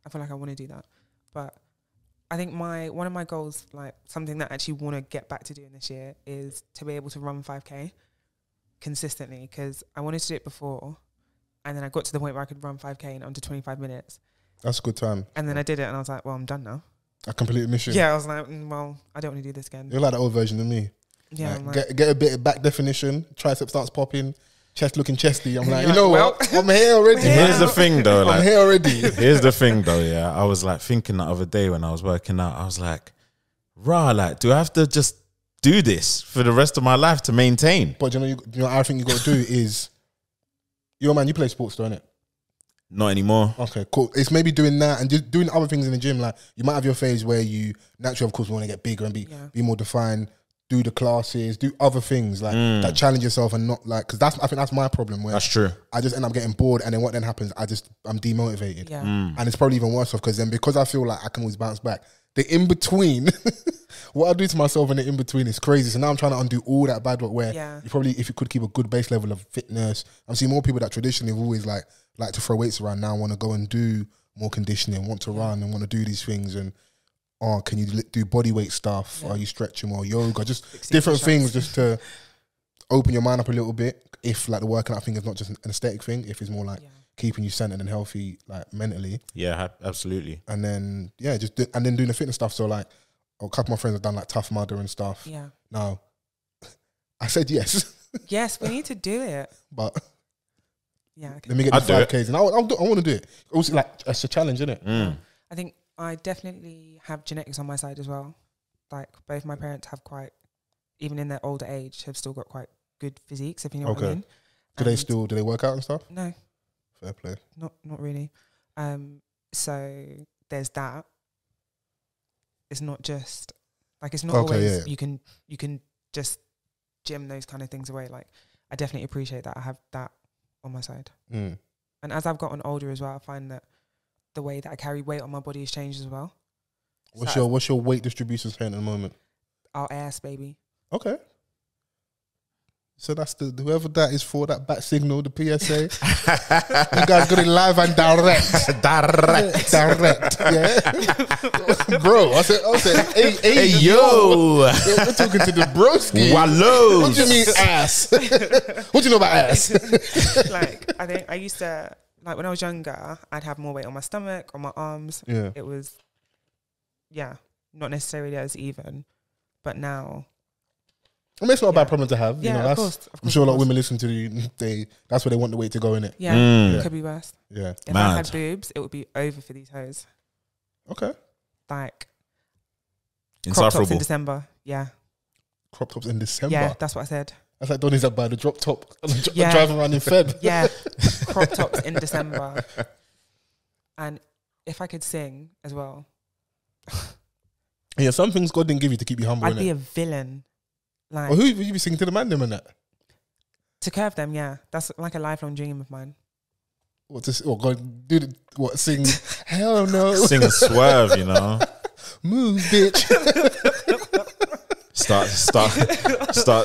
I feel like I want to do that. But I think one of my goals, like something that I actually want to get back to doing this year, is to be able to run 5K consistently, because I wanted to do it before, and then I got to the point where I could run 5K in under 25 minutes. That's a good time. And then I did it, and I was like, well, I'm done now. A complete mission. Yeah, I was like, well, I don't want to do this again. You're like the old version of me. Yeah. Like, get a bit of back definition, tricep starts popping, chest looking chesty. I'm like, you know what? I'm here already. Here's the thing, though. I'm here already. Here's the thing, though. Yeah, I was like thinking the other day when I was working out. I was like, like, do I have to just do this for the rest of my life to maintain? But you know, I think you got to do is, yo, man, you play sports, don't it? Not anymore. Okay, cool. It's maybe doing that and just doing other things in the gym. Like you might have your phase where you naturally, of course, want to get bigger and be more defined. Do the classes, do other things like that challenge yourself, and not like, because I think that's my problem. Where that's true. I just end up getting bored, and then what then happens? I'm demotivated. Yeah. And it's probably even worse off because then, because I feel like I can always bounce back, the in between, what I do to myself in the in between is crazy. So now I'm trying to undo all that bad work. Where you probably, if you could keep a good base level of fitness, I'm seeing more people that traditionally have always like to throw weights around, now want to go and do more conditioning, want to run and want to do these things. And can you do body weight stuff? Are you stretching more, yoga, just different things, just to open your mind up a little bit. If like the working out thing is not just an aesthetic thing, if it's more like keeping you centered and healthy, like mentally. Yeah, absolutely. And then and then doing the fitness stuff. So like a couple of my friends have done like Tough Mudder and stuff. Yeah. Now, I said yes. Yes, we need to do it. But yeah, okay. let me get the 5Ks, and I want to do it. Also, like, it's a challenge, isn't it? I think I definitely have genetics on my side as well. Like, both my parents have quite, even in their older age, have still got quite good physiques, if you know what I mean. Do they work out and stuff? No. Fair play. Not really. So there's that. It's not just like, it's not always you can just gym those kind of things away. Like, I definitely appreciate that I have that on my side. And as I've gotten older as well, I find that the way that I carry weight on my body has changed as well. What's your weight distribution saying at the moment? Our ass, baby. Okay. So that's whoever that is for, that bat signal, the PSA. You guys got it live and direct. Direct. Yeah. Bro, I said, hey, yo. We're talking to the broski. Wallows. What do you mean ass? What do you know about ass? Like, I think I used to, like, when I was younger, I'd have more weight on my stomach, on my arms. Yeah. It was, not necessarily as even. But now, I mean, it's not a bad problem to have. Yeah, you know, of course. I'm sure a lot of women listen to you. That's where they want the weight to go, in it. Yeah, it could be worse. Yeah. If I had boobs, it would be over for these hoes. Okay. Like, crop Insufferable. tops in December. Yeah. Crop tops in December. Yeah, that's what I said. That's like Donnie's that by the drop top. Driving around in Feb. Yeah. Crop tops in December. And if I could sing as well. Yeah, some things God didn't give you to keep you humble. I'd be a villain. Like, who would you be singing to, the man them and that? To curve them, yeah. That's like a lifelong dream of mine. Sing? Hell no. Sing and swerve, you know. Move, bitch. Start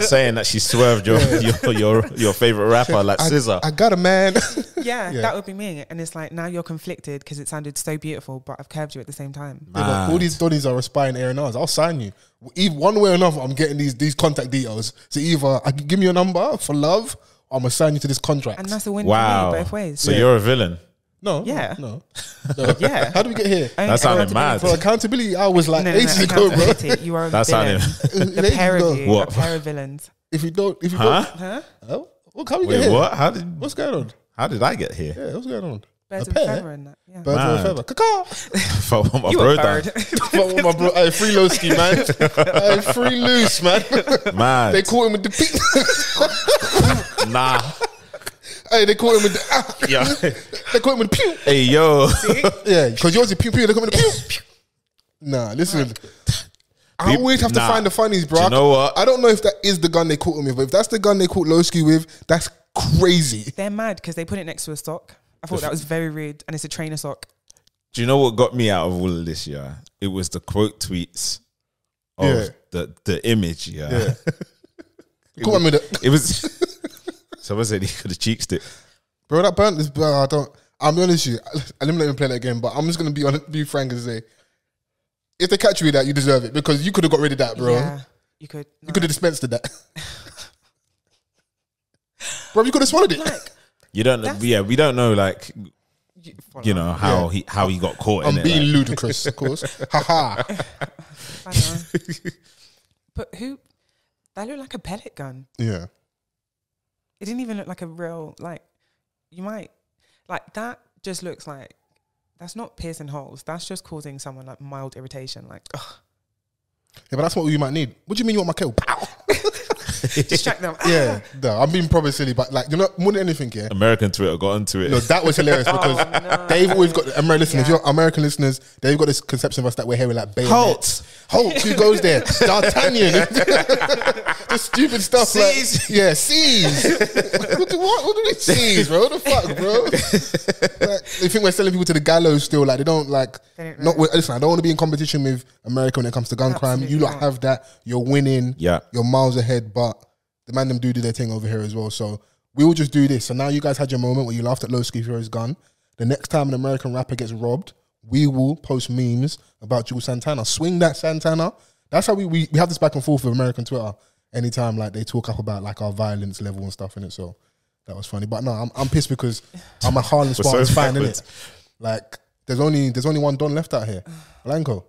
saying that she swerved your favorite rapper like Scissor. I got a man. Yeah, that would be me. And it's like, now you're conflicted because it sounded so beautiful, but I've curved you at the same time. Yeah, but all these Donnies are aspiring A&Rs. I'll sign you. Either one way or another, I'm getting these contact details. So either I can give me your number for love, or I'm going to sign you to this contract. And that's a win for me both ways. So you're a villain. No. Yeah. No. Yeah. How do we get here? That sounded mad. For accountability, I was like ages ago, bro. You are a villain. The pair of you, a pair of villains. If you don't, Huh? Oh, how we get here? What? What's going on? How did I get here? Yeah, what's going on? Birds of a feather and that. Yeah. Birds of a feather. Caw-caw. For what my You bro a done. bird. For what my bro, hey, free Lowski, man. Hey, free loose, man. Man. They caught him with the peak. Nah. Hey, they caught him with the Yeah. They caught him with the pew. Hey, yo. Yeah, because yours is pew pew. They caught him with the pew. Nah, listen. I always have to find the funnies, bro. Do you know what? I don't know if that is the gun they caught him with, but if that's the gun they caught Lowski with, that's crazy. They're mad because they put it next to a sock. I thought that was very rude, and it's a trainer sock. Do you know what got me out of all of this? Yeah, it was the quote tweets of the image. Yeah, It was. Someone said he could have cheeked it, bro. That burnt this. Bro, I'm honest with you. Let me play that again. But I'm just gonna be frank and say, if they catch you with that, you deserve it because you could have got rid of that, bro. Yeah, you could. You could have dispensed of that, bro. You could have swallowed it. Like, you don't. Yeah, we don't know. Like, you know how he got caught. I'm in being it, ludicrous, of course. Ha. I know. But that looked like a pellet gun. Yeah. It didn't even look like a real, like, you might, like, that just looks like, that's not piercing holes. That's just causing someone, like, mild irritation. Like, ugh. Yeah, but that's what you might need. What do you mean you want my kill? Pow! Distract them. Yeah, no, I'm being probably silly, but like, you know, more than anything, yeah. American Twitter got onto it. No, that was hilarious because they've always got American listeners. If you're American listeners, they've got this conception of us that we're here with like bayonets. Halt! Who goes there? D'Artagnan. The stupid stuff. Seize. Like, yeah, seize. What do they seize, bro? What the fuck, bro? Like, they think we're selling people to the gallows still. Like, they don't like. Listen, I don't want to be in competition with America when it comes to gun crime. You lot have that. You're winning. Yeah. You're miles ahead, but the man them do their thing over here as well. So we will just do this. So now you guys had your moment where you laughed at Lowski for his gun. The next time an American rapper gets robbed, we will post memes about Jules Santana. Swing that Santana. That's how we have this back and forth with American Twitter. Anytime like they talk up about like our violence level and stuff in it. So that was funny. But no, I'm pissed because I'm a Harlem Spartans fan, innit? Like there's only one Don left out here. Blanco.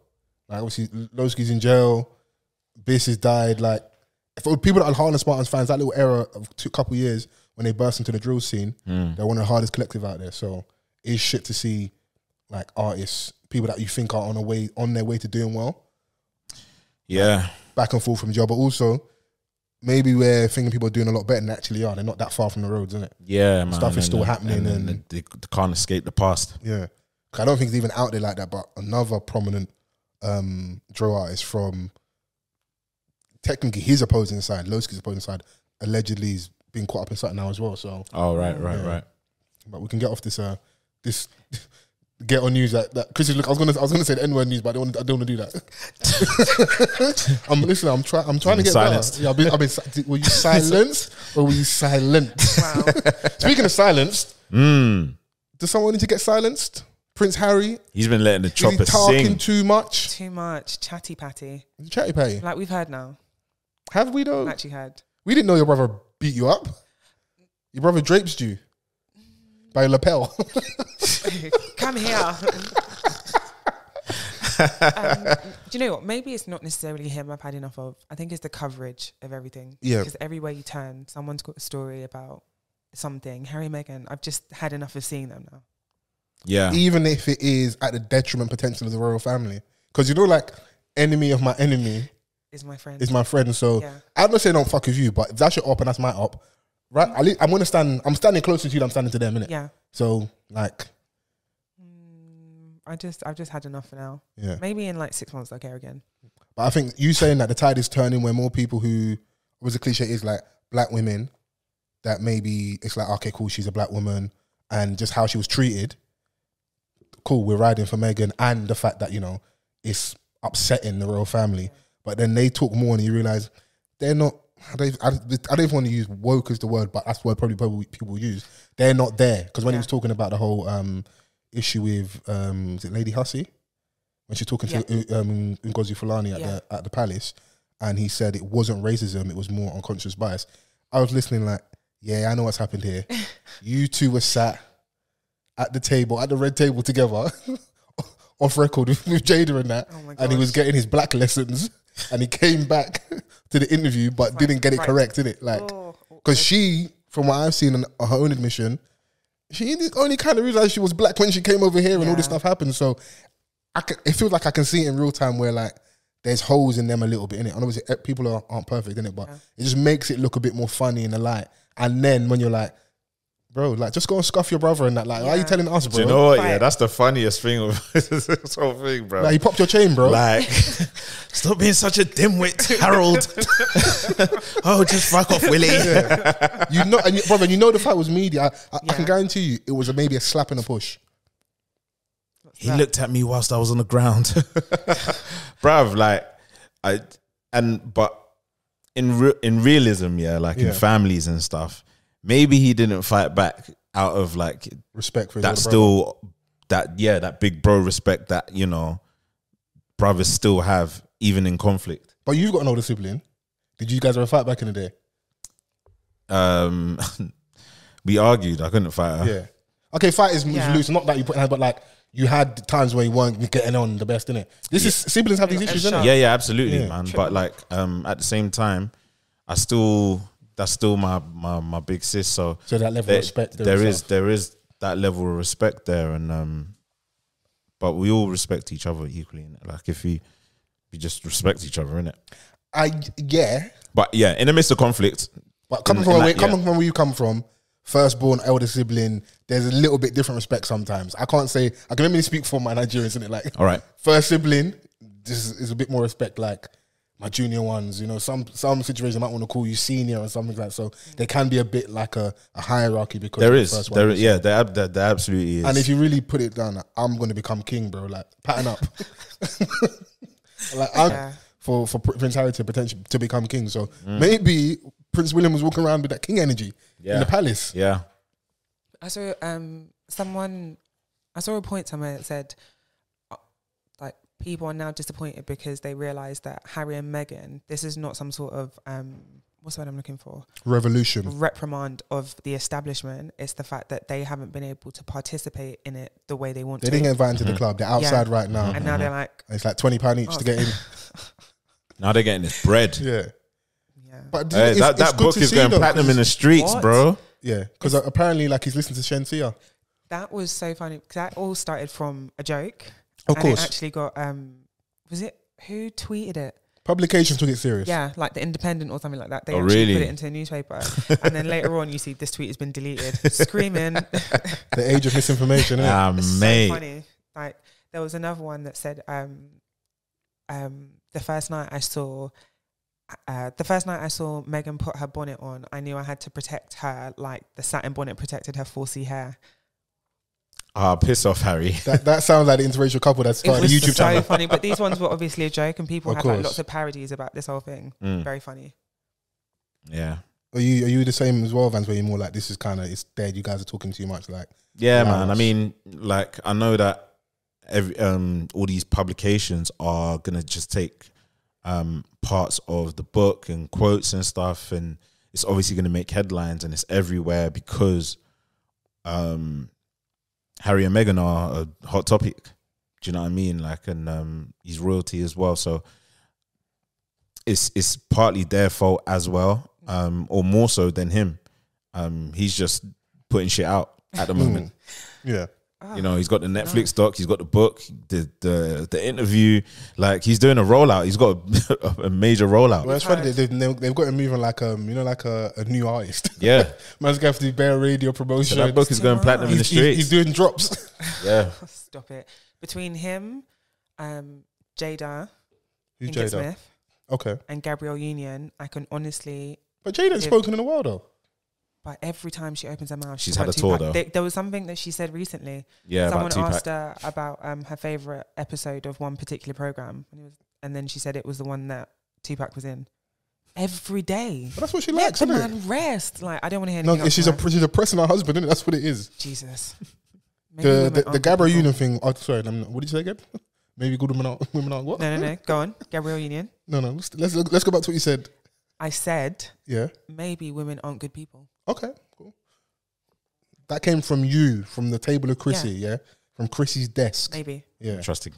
Like obviously, Lowski's in jail. Biss has died. Like for people that are Harlem Spartans fans, that little era of couple years when they burst into the drill scene, they're one of the hardest collective out there. So it's shit to see like artists, people that you think are on their way to doing well. Yeah, back and forth from jail, but also maybe we're thinking people are doing a lot better than they actually are. They're not that far from the roads, isn't it? Yeah, man. Stuff is still happening, and they can't escape the past. Yeah, I don't think it's even out there like that. But another prominent drill artist from technically his opposing side, Lowski's opposing side, allegedly is being caught up in something now as well. So right. But we can get off this get on news that Chris is look. I was gonna say the N-word news, but I don't want to do that. I'm trying to get silenced. Yeah, were you silenced or were you silent? Wow. Speaking of silenced, does someone need to get silenced? Prince Harry. He's been letting the chopper talking sing too much. Too much. Chatty patty. Chatty patty. Like we've heard now. Have we though? Actually heard. We didn't know your brother beat you up. Your brother drapes you by your lapel. Come here. Do you know what? Maybe it's not necessarily him I've had enough of. I think it's the coverage of everything. Yeah. Because everywhere you turn, someone's got a story about something. Harry and Meghan, I've just had enough of seeing them now. Yeah. Even if it is at the detriment potential of the royal family. Because like, enemy of my enemy is my friend. So I'm not saying don't fuck with you, but if that's your op and that's my op, right? I'm standing closer to you than I'm standing to them, innit? Yeah. So like, I've just had enough for now. Yeah. Maybe in like 6 months I'll care again. But I think you saying that the tide is turning where more people who, was the cliche is like black women, that maybe it's like, okay, cool, she's a black woman and just how she was treated. Cool, we're riding for Meghan, and the fact that, it's upsetting the royal family. Yeah. But then they talk more and you realise they're not, I don't even want to use woke as the word, but that's the word probably people use. They're not there. Because when he was talking about the whole issue with, is it Lady Hussey? When she's talking to Ngozi Fulani at the palace, and he said it wasn't racism, it was more unconscious bias. I was listening like, yeah, I know what's happened here. You two were sat at the table, at the red table together, off record with Jada and that, and he was getting his black lessons, and he came back to the interview but didn't get it correct, didn't it? Like, because she, from what I've seen on her own admission, she only kind of realised she was black when she came over here and all this stuff happened. So it feels like I can see it in real time where like there's holes in them a little bit, innit? And obviously people aren't perfect, innit? But it just makes it look a bit more funny in the light. And then when you're like, bro, like, just go and scuff your brother and that. Like, why are you telling us, bro? Do you know what? Yeah, that's the funniest thing of this whole thing, bro. Like, you popped your chain, bro. Like, stop being such a dimwit, Harold. Oh, just fuck off, Willie. Yeah. Brother, the fight was media. I can guarantee you it was maybe a slap and a push. He looked at me whilst I was on the ground. Bruv, like, but in realism, in families and stuff, maybe he didn't fight back out of like respect for his that big bro respect that brothers still have even in conflict. But you've got an older sibling. Did you guys ever fight back in the day? We argued. I couldn't fight her. Yeah. Okay, fight is loose. Not that you put in, but like you had times where you weren't getting on the best, innit? This is siblings have these issues, innit? Yeah, absolutely, man. But like at the same time, that's still my big sis. So that level of respect there is that level of respect there, and but we all respect each other equally. Like if we just respect each other, innit? But yeah, in the midst of conflict. But coming from where you come from, firstborn, elder sibling, there's a little bit different respect sometimes. I can only speak for my Nigerians, innit? Like, all right, first sibling, this is a bit more respect. Like my junior ones, some situations I might want to call you senior or something like that. So there can be a bit like a hierarchy because there absolutely is. And if you really put it down, I'm going to become king, bro. Like pattern up. Like for Prince Harry to become king. So maybe Prince William was walking around with that king energy in the palace. Yeah. I saw a point somewhere that said like people are now disappointed because they realise that Harry and Meghan, this is not some sort of what's the word I'm looking for? Reprimand of the establishment. It's the fact that they haven't been able to participate in it the way they want to. They didn't get invited to the club. They're outside right now. And now they're like... And it's like £20 each to get in. Now they're getting this bread. Yeah. But that book is going platinum in the streets, bro. Yeah, because apparently, like, he's listening to Shenseea. That was so funny because that all started from a joke. Of course. It actually got, was it, who tweeted it? Publication took it serious. Yeah, like The Independent or something like that. They really put it into a newspaper. And then later on, you see this tweet has been deleted. Screaming. The age of misinformation, isn't it? Mate. So funny. Like, there was another one that said, the first night I saw Megan put her bonnet on, I knew I had to protect her like the satin bonnet protected her 4C hair. Piss off, Harry. That sounds like the interracial couple that started a YouTube channel. It was so funny, but these ones were obviously a joke, and people had like lots of parodies about this whole thing. Very funny. Yeah. Are you the same as well, Vans? Where you're more like, this is kind of, it's dead. You guys are talking too much. Like, yeah, man. I mean, like, I know that all these publications are gonna just take parts of the book and quotes and stuff, and it's obviously going to make headlines, and it's everywhere because Harry and Meghan are a hot topic. Do you know what I mean? Like, and he's royalty as well, so it's partly their fault as well, or more so than him. He's just putting shit out at the moment. Yeah. You know, he's got the Netflix doc, he's got the book, the interview. Like, he's doing a rollout. He's got a major rollout. Well, it's funny. They've got him moving like you know, like a new artist. Yeah, man's going to do bare radio promotion. So that book is going platinum in the streets. He's doing drops. Yeah. Stop it. Between him, Jada, who's Jada? Smith, okay, and Gabrielle Union, I can honestly. But Jada hasn't spoken in a while though. But every time she opens her mouth, she's had a tour though. There was something that she said recently. Yeah, someone asked her about her favorite episode of one particular program, and then she said it was the one that Tupac was in. Every day, but that's what she likes. Let the man rest. Like, I don't want to hear anything. No, she's oppressing her husband, isn't it? That's what it is. Jesus. The Gabrielle Union thing. Oh, sorry, what did you say again? Maybe good women aren't what? No. Go on, Gabrielle Union. No. Let's go back to what you said. I said, yeah, maybe women aren't good people. Okay, cool. That came from you, from the table of Chrissy, yeah? From Chrissy's desk. Maybe. Yeah. Interesting.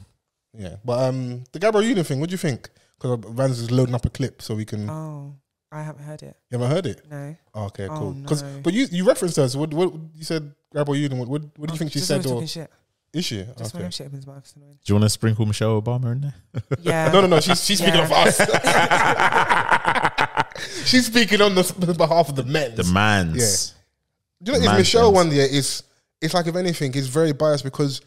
Yeah. But the Gabrielle Union thing, what do you think? Because Vans is loading up a clip so we can... Oh, I haven't heard it. You haven't heard it? No. Oh, okay, cool. No. But you referenced her, so what you said, Gabrielle Union, what do you think she said? Or shit. Is she? Just okay. when shit opens mouth. Do you want to sprinkle Michelle Obama in there? Yeah. No. She's speaking of us. She's speaking on the behalf of the men. The mans. Yeah. Do you know, Michelle one year it's like, if anything, it's very biased because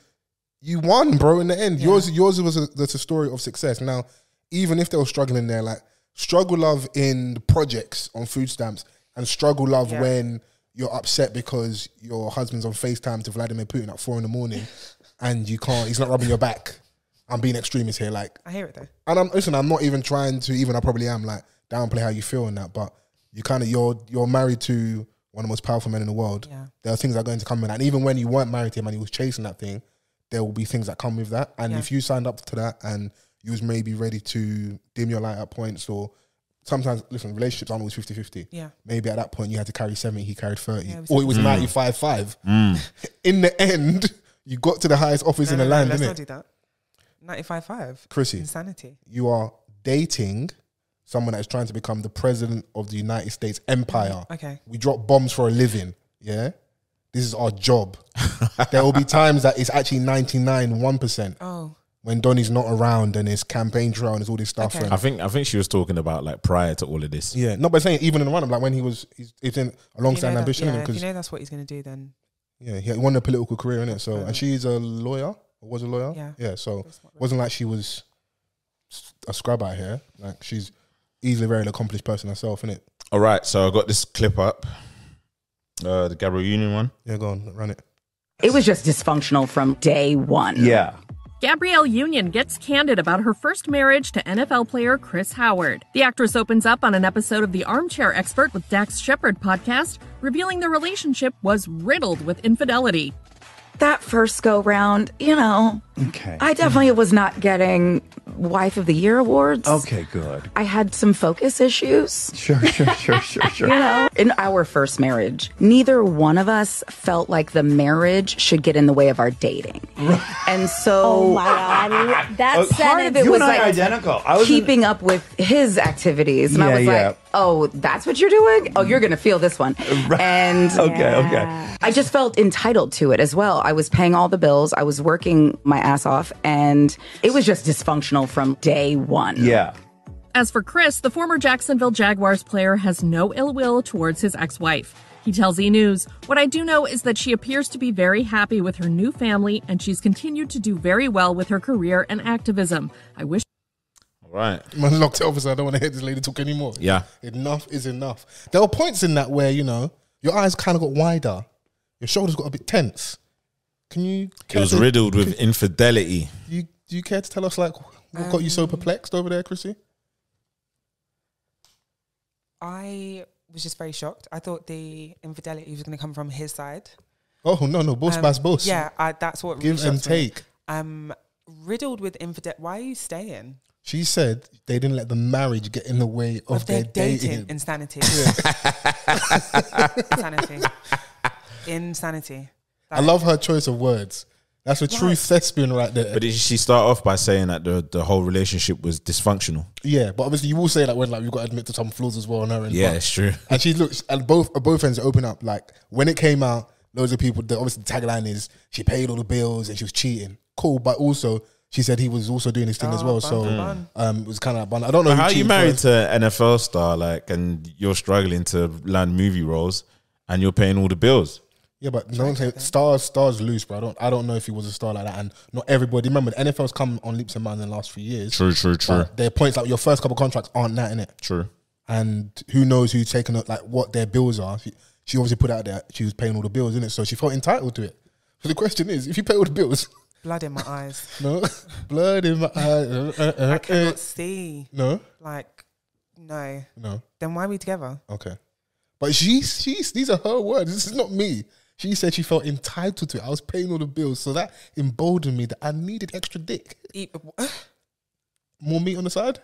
you won, bro, in the end. Yeah. Yours was a story of success. Now, even if they were struggling there, like, struggle love in the projects on food stamps and struggle love when you're upset because your husband's on FaceTime to Vladimir Putin at 4 a.m. and you can't, he's not rubbing your back. I'm being extremist here, like. I hear it though. And I'm not even trying to, even I probably am, like, downplay how you feel in that, but you kind of, you're married to one of the most powerful men in the world. Yeah. There are things that are going to come with that. And even when you weren't married to him and he was chasing that thing, there will be things that come with that. And if you signed up to that and you was maybe ready to dim your light at points, or sometimes, listen, relationships aren't always 50-50. Yeah. Maybe at that point you had to carry 70, he carried 30. Yeah, or it was 95-5. In the end, you got to the highest office in the land, let's innit? not do that. 95-5. Chrissy. Insanity. You are dating someone that is trying to become the president of the United States empire. Okay. We drop bombs for a living, yeah? This is our job. There will be times that it's actually 99.1%. Oh. When Donnie's not around and his campaign trail and there's all this stuff. Okay. I think she was talking about, like, prior to all of this. Yeah, not by saying even in the run-up, like when he's in a long-standing ambition. Yeah, if you know that's what he's going to do, then... Yeah, he wanted a political career, innit? So, and she's a lawyer, or was a lawyer. Yeah. Yeah, so it wasn't like she was a scrub out here. Like, she's easily a very accomplished person herself, innit? All right, so I got this clip up. The Gabrielle Union one. Yeah, go on, run it. It was just dysfunctional from day one. Yeah. Gabrielle Union gets candid about her first marriage to NFL player Chris Howard. The actress opens up on an episode of the Armchair Expert with Dax Shepard podcast, revealing the relationship was riddled with infidelity. That first go round, I definitely was not getting Wife of the Year awards. Okay, good. I had some focus issues. Sure. You know, in our first marriage, neither one of us felt like the marriage should get in the way of our dating. And so, Oh my God, that's part of it was like identical. keeping up with his activities. And I was like, oh, that's what you're doing? Oh, you're going to feel this one. And Okay. I just felt entitled to it as well. I was paying all the bills. I was working my ass off, and it was just dysfunctional from day one. Yeah. As for Chris, the former Jacksonville Jaguars player has no ill will towards his ex-wife. He tells E! News, "What I do know is that she appears to be very happy with her new family, and she's continued to do very well with her career and activism. I wish..." All right. Man locked it off, so I don't want to hear this lady talk anymore. Yeah. Enough is enough. There were points in that where, you know, your eyes kind of got wider. Your shoulders got a bit tense. Can you... It was riddled with infidelity. Do you care to tell us, like, what got you so perplexed over there, Chrissy? I was just very shocked. I thought the infidelity was going to come from his side. Oh, no, boss, boss. Yeah, that's what Give really and shocked me. take. Riddled with infidelity. Why are you staying? She said they didn't let the marriage get in the way of their dating. Insanity. Insanity. I love her choice of words. That's a true thespian right there. But did she start off by saying that the whole relationship was dysfunctional? Yeah, but obviously you will say that when like you've got to admit to some flaws as well on her end. Yeah, but, it's true. And she looks at both ends open up. Like when it came out, loads of people. Obviously the tagline is she paid all the bills and she was cheating. Cool, but also she said he was also doing his thing as well. So it was kind of like, I don't know. How are you married to an NFL star and you're struggling to land movie roles and you're paying all the bills? Yeah, but no one saying stars loose, bro. I don't know if he was a star like that, and not everybody. Remember, the NFL's come on leaps and bounds in the last few years. True. There are points like your first couple of contracts aren't that, innit? True. And who knows who's taken up like what their bills are. She obviously put out there she was paying all the bills, innit? So she felt entitled to it. So the question is, if you pay all the bills, blood in my eyes. No, blood in my eyes. I cannot see. No, like no. Then why are we together? Okay, but she's these are her words. This is not me. She said she felt entitled to it. I was paying all the bills, so that emboldened me that I needed extra dick. More meat on the side.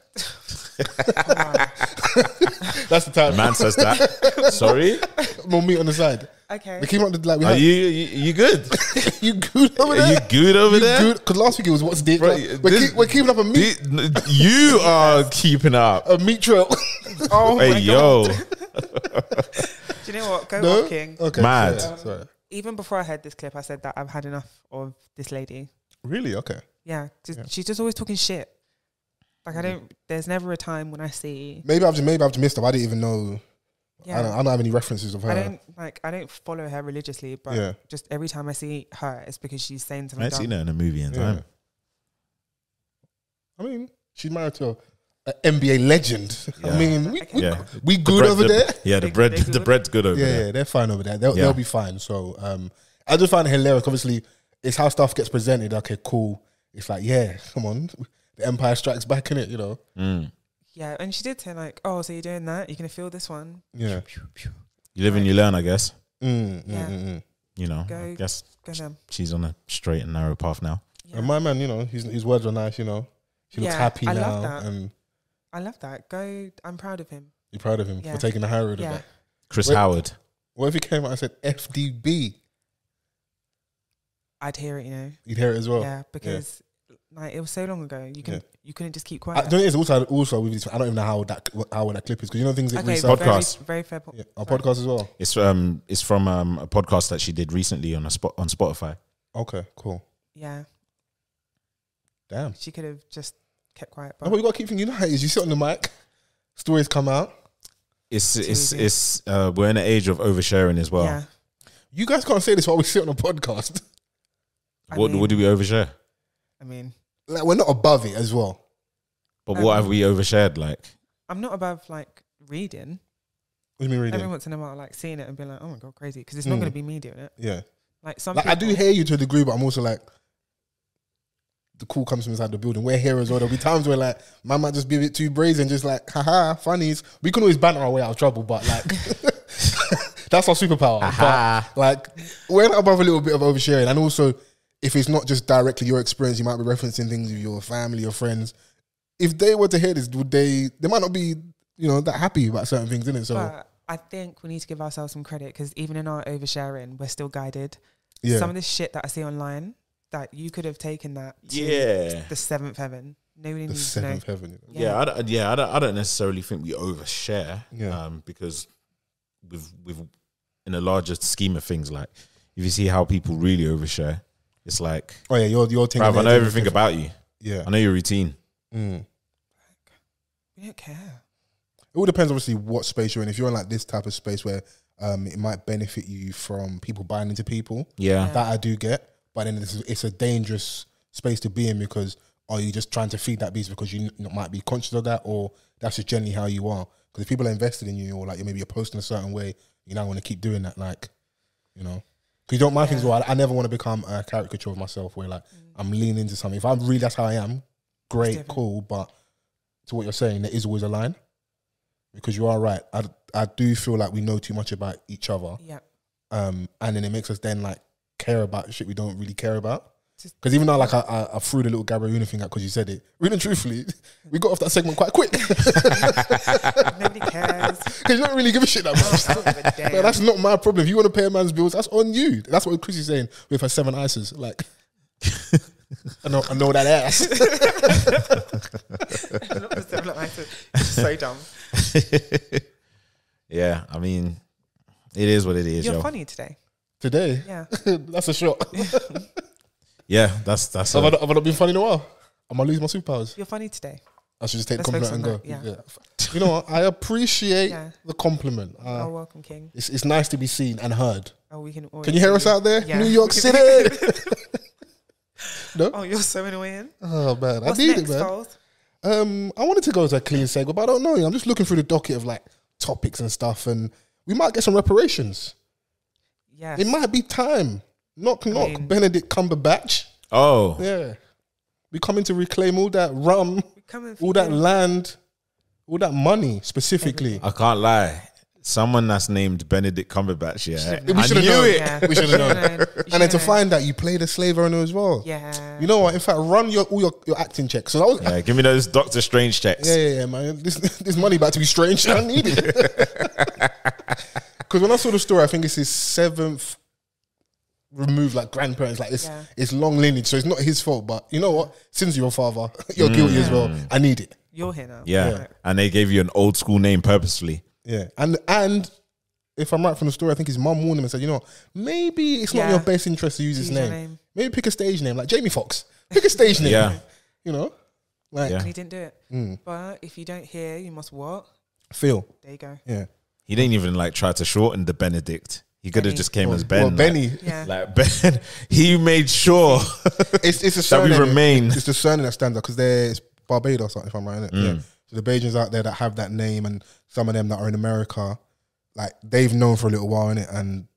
That's the time. The man says that. Sorry. More meat on the side. Okay. We came up to like. Are you good? You good over there? Are you good over there? Because last week it was what's dick. Like, we're keeping up a meat. You are keeping up a meat trail. Oh hey my yo. God. Do you know what? Go No? walking. Okay. Mad. Sorry. Even before I heard this clip, I said that I've had enough of this lady. Really? Okay. Yeah. She's just always talking shit. Like there's never a time when I see. Maybe I've just missed her. I didn't even know. Yeah. I don't have any references of her. I don't follow her religiously, but just every time I see her, it's because she's saying something. I ain't seen her in a movie in time. I mean, she's married to an NBA legend. Yeah. I mean, we good over there. Yeah, the bread's good over there. Yeah, they're fine over there. They'll be fine. So I just find it hilarious. Obviously, it's how stuff gets presented. Okay, cool. It's like, yeah, come on. The Empire Strikes Back, in it, you know. Yeah, and she did say like, oh, so you're doing that? You're going to feel this one? Yeah. You live and you learn, I guess. Yeah. You know, I guess she's on a straight and narrow path now. Yeah. And my man, you know, his words are nice, you know. He looks happy now. Love that. And I love that. I'm proud of him. You're proud of him for taking the high road of that? Chris Howard. What if he came out and said FDB? I'd hear it, you know. You'd hear it as well? Yeah, because like it was so long ago. You couldn't just keep quiet. It's also with this, I don't even know how that clip is, because you know things that podcast. Very fair point. Yeah, our podcast as well. It's from a podcast that she did recently on Spotify. Okay, cool. Yeah. Damn. She could have just kept quiet. But you got to keep thinking, is you sit on the mic, stories come out. It's we're in an age of oversharing as well. Yeah. You guys can't say this while we sit on a podcast. What do we overshare? I mean, like, we're not above it as well. But what have we overshared? Like, I'm not above like reading. What do you mean reading? Every once in a while, like seeing it and being like, oh my God, crazy. Because it's not going to be me doing it. Yeah. Like some I do hear you to a degree, but I'm also like, the call comes from inside the building. We're here as well. There'll be times where like, man might just be a bit too brazen, just like, haha, funnies. We can always banter our way out of trouble, but like, that's our superpower. But like, we're not above a little bit of oversharing. And also, if it's not just directly your experience, you might be referencing things with your family or friends. if they were to hear this, would they might not be, you know, that happy about certain things, innit? So but I think we need to give ourselves some credit because even in our oversharing, we're still guided. yeah. Some of this shit that I see online, that you could have taken that to the seventh heaven. Nobody The needs to know. seventh heaven. I don't necessarily think we overshare. Yeah. Because with in a larger scheme of things, like if you see how people really overshare, it's like, Oh yeah, you're taking. bruv, I know everything about you. Yeah. I know your routine. We don't care. It all depends, obviously, what space you're in. If you're in like this type of space where it might benefit you from people buying into people, Yeah. that I do get. But then it's a dangerous space to be in because are you just trying to feed that beast because you might be conscious of that, or that's just generally how you are? Because if people are invested in you, or like maybe you're posting a certain way, you now want to keep doing that, like, you know. Because you don't mind things. Well, I never want to become a caricature of myself where like I'm leaning into something. If I'm really that's how I am, great, cool. But to what you're saying, there is always a line. Because you are right. I do feel like we know too much about each other. Yeah. And then it makes us then like care about shit we don't really care about. Because even though like I threw the little Gabrielle Union thing out because you said it, really and truthfully, we got off that segment quite quick. Nobody cares. Because you don't really give a shit that much. But that's not my problem. If you want to pay a man's bills, that's on you. That's what Chrissy's saying with her 7 ices. Like, I know that ass. It's so dumb. Yeah, I mean, it is what it is. You're yo. funny today. Today? Yeah. That's a shot. Yeah, that's. Have I not been funny in a while? Am I losing my superpowers? You're funny today. I should just take the Let's compliment and focus on go. that, yeah. You know what? I appreciate Yeah. the compliment. Oh, welcome, King. It's nice to be seen and heard. Oh, we can. Can you hear us out there? Yeah. New York City. No? Oh, you're so annoying. Oh man, What's I need next, it, man. Foles? I wanted to go to a clean segment, but I don't know. I'm just looking through the docket of like topics and stuff, and we might get some reparations. Yes. It might be time. Knock, mean- Benedict Cumberbatch. Oh, Yeah, we coming to reclaim all that rum, Coming for all that you. land, all that money specifically. I can't lie. Someone that's named Benedict Cumberbatch, yeah. We I should have knew known. it. Yeah. We should have known. You And then to should've known. find out you played a slave owner as well. Yeah. You know what? In fact, run all your acting checks. So that was Yeah, give me those Doctor Strange checks. yeah, man. This money about to be strange. I need it. Because when I saw the story, I think it's his 7th removed like grandparents. Like it's long lineage, so it's not his fault. But you know what? Since you're a father, you're guilty as well. I need it. You're here now. Yeah. And they gave you an old school name purposefully. Yeah, and if I'm right from the story, I think his mum warned him and said, you know, maybe it's not Yeah. your best interest to use his Use your name. name. Maybe pick a stage name like Jamie Foxx. Pick a stage name. Yeah. You know, like Yeah. And he didn't do it. But if you don't hear, you must what? Phil. There you go. Yeah. He didn't even like try to shorten the Benedict. He could have Benny. just came as Ben. Well, Benny. Yeah. Like Ben. He made sure It's a that we surname. remain. It's the surname that stands out because there's Barbados, if I'm right. Yeah. So the Bajans out there that have that name, and some of them that are in America, like they've known for a little while, innit? And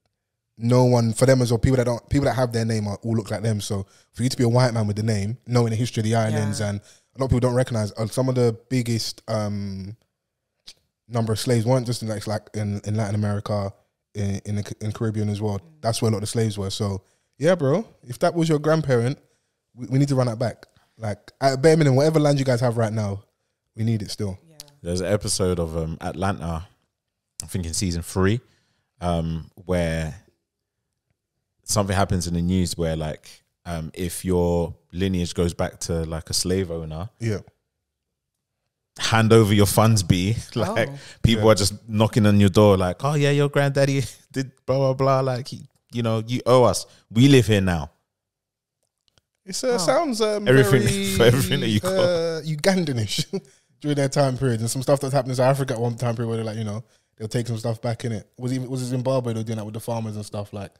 no one for them as well. People that have their name all look like them. So for you to be a white man with the name, knowing the history of the islands, and a lot of people don't recognize some of the biggest number of slaves weren't just in Latin America, in the Caribbean as well. That's where a lot of the slaves were. So yeah, bro, if that was your grandparent, we need to run that back. Like at bare minimum, whatever land you guys have right now, we need it still. Yeah. There's an episode of Atlanta, I think in season 3, where something happens in the news where like if your lineage goes back to like a slave owner, Yeah. hand over your funds be like people are just knocking on your door like, oh yeah, your granddaddy did blah blah blah, like you owe us, we live here now. It sounds Everything very, for everything that you got. Ugandanish during their time period, and some stuff that's happened in South Africa at one time period where they're like, they'll take some stuff back in it. Was it Zimbabwe? They're doing that with the farmers and stuff. Like,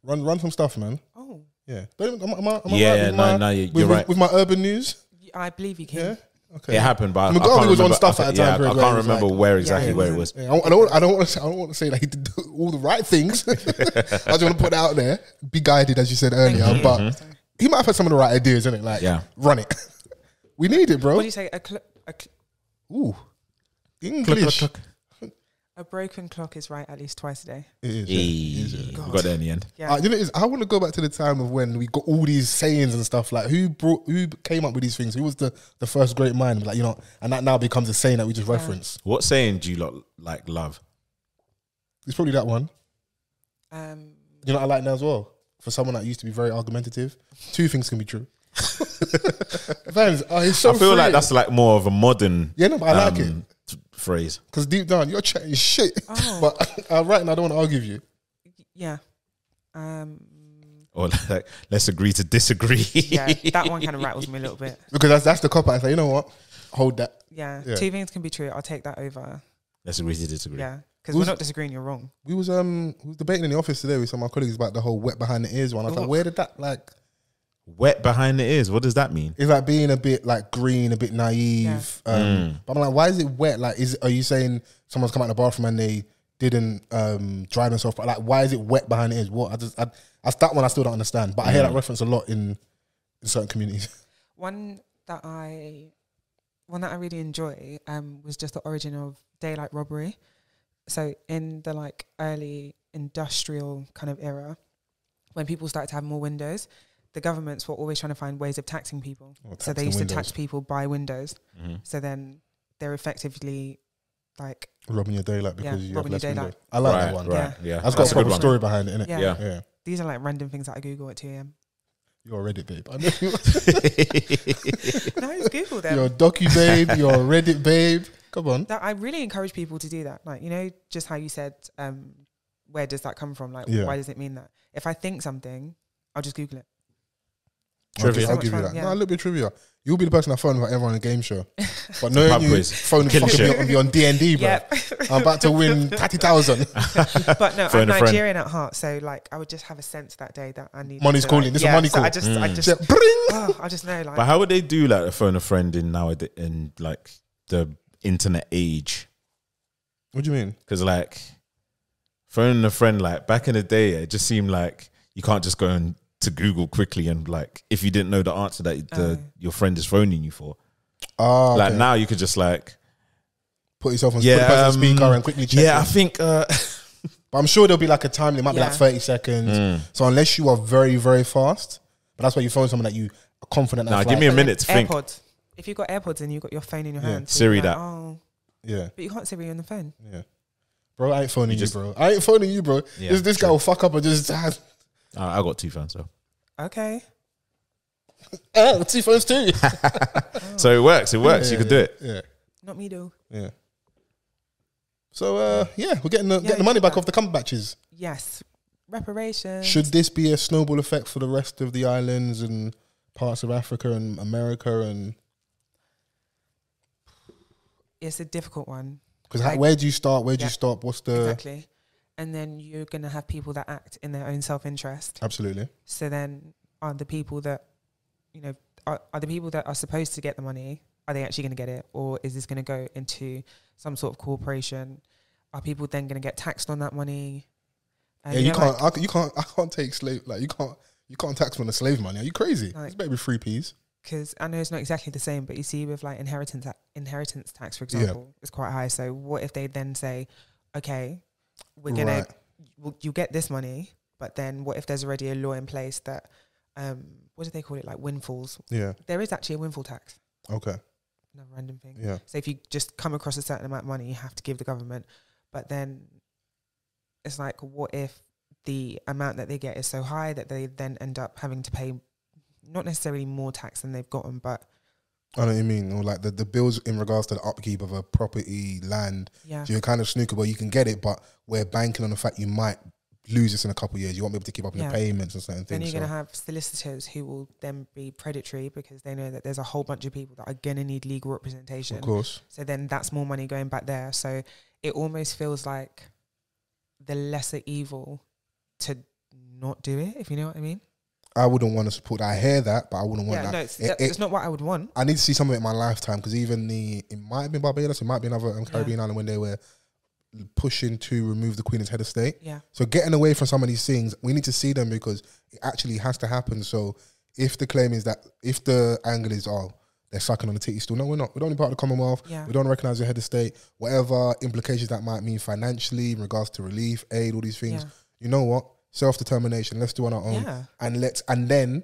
run some stuff, man. Oh. Yeah. But am I Yeah, right you're right. with my urban news. I believe you can. Yeah. Okay. It happened, but I Mugabe can't was on remember. stuff at a time I period where can't it was remember like- where exactly Yeah, where it was. Yeah, I don't want to say that he did all the right things. I just want to put it out there. Be guided, as you said earlier. But he might have had some of the right ideas, innit? Like, run it. We need it, bro. What do you say? Ooh, English. A broken clock is right at least twice a day. It is. We got there in the end. Yeah. You know, I want to go back to the time of when we got all these sayings and stuff. Like, who came up with these things? Who was the first great mind? Like, you know, and that now becomes a saying that we just reference. What saying do you lot like love? It's probably that one. You know what I like now as well? For someone that used to be very argumentative, two things can be true. Vans, it's so I feel like freeing. that's like more of a modern but I like it. Phrase. Because deep down, you're chatting shit. Oh. But right now, I don't want to argue with you. Yeah. Or like, let's agree to disagree. Yeah, that one kind of rattles me a little bit. Because that's the cop out. I say, you know what? Hold that. Yeah. Yeah. Two things can be true. I'll take that over. Let's agree to disagree. Yeah. Because we're not disagreeing, you're wrong. We was debating in the office today with some of my colleagues about the whole wet behind the ears one. I was like, where did that like... Wet behind the ears. What does that mean? It's like being a bit like green, a bit naive. But I'm like, why is it wet? Like, are you saying someone's come out of the bathroom and they didn't dry themselves? Like, why is it wet behind the ears? What? That's that one I still don't understand. But I hear that reference a lot in certain communities. One that I really enjoy was just the origin of daylight robbery. So in the like early industrial kind of era, when people started to have more windows, the governments were always trying to find ways of taxing people. So they used to tax people by windows. So then they're effectively like... robbing your daylight because you have less window. I like that one. Right, yeah. That's got a proper story behind it, innit? Yeah. These are like random things that I Google at 2 a.m. You're a Reddit babe. I know you. No, it's Google them. You're a DocuBabe. You're a Reddit babe. Come on. I really encourage people to do that. Like, you know, just how you said, where does that come from? Like, why does it mean that? If I think something, I'll just Google it. Trivia. I'll give you that. No, a little bit of trivia. You'll be the person I phone about everyone in a game show. But knowing you phone be on D&D, bro. Yep. I'm about to win 30,000. But no, I'm Nigerian at heart, so like I would just have a sense that day that I need money's to, calling. Like, this is a money call. I just I just know like. But how would they do like a phone a friend in nowadays in like the internet age? What do you mean? Because like phoning a friend, like back in the day, it just seemed like you can't just go and to Google quickly and like if you didn't know the answer that your friend is phoning you for. Like now you could just like put yourself on speaker and quickly check. I think but I'm sure there'll be like a time, it might be like 30 seconds. So unless you are very, very fast, but that's why you phone someone that you are confident. Nah, give me a minute to think. AirPods. If you've got AirPods and you've got your phone in your hand, so Siri like, that. Oh. Yeah. But you can't Siri on the phone. Yeah. Bro, I ain't phoning you, bro. I ain't phoning you, bro. Yeah, this guy will fuck up and just I got 2 phones, so. Okay. 2 phones too. So it works. It works. You could do it. Yeah. Not me though. Yeah. So we're getting the money back off the Cumberbatches. Yes. Reparations. Should this be a snowball effect for the rest of the islands and parts of Africa and America and? It's a difficult one. Because where do you start? Where do you stop? What's the exactly? And then you're gonna have people that act in their own self-interest. Absolutely. So then, are the people that, you know, are the people that are supposed to get the money? Are they actually going to get it, or is this going to go into some sort of corporation? Are people then going to get taxed on that money? You can't. I can't take slave. Like you can't tax on the slave money. Are you crazy? Like, it's better be 3 Ps. Because I know it's not exactly the same, but you see with like inheritance tax, for example, it's quite high. So what if they then say, okay, we're gonna you get this money, but then what if there's already a law in place that what do they call it, like windfalls? Yeah, there is actually a windfall tax. Okay, another random thing. Yeah, so if you just come across a certain amount of money, you have to give the government, but then it's like, what if the amount that they get is so high that they then end up having to pay not necessarily more tax than they've gotten, but I know what you mean. Or like the bills in regards to the upkeep of a property, land. Yeah. So you're kind of snookerable. You can get it, but we're banking on the fact you might lose this in a couple of years. You won't be able to keep up with the payments and certain things. Then you're going to have solicitors who will then be predatory because they know that there's a whole bunch of people that are going to need legal representation. Of course. So then that's more money going back there. So it almost feels like the lesser evil to not do it, if you know what I mean. I wouldn't want to support that. I hear that, but I wouldn't want that. No, it's not what I would want. I need to see some of it in my lifetime, because even it might have been Barbados, it might be another Caribbean island when they were pushing to remove the Queen as head of state. Yeah. So getting away from some of these things, we need to see them because it actually has to happen. So if the claim is that, if the angle is, they're sucking on the titty still. No, we're not. We're only part of the Commonwealth. Yeah. We don't recognise the head of state. Whatever implications that might mean financially in regards to relief, aid, all these things. Yeah. You know what? Self-determination. Let's do it on our own. Yeah. And then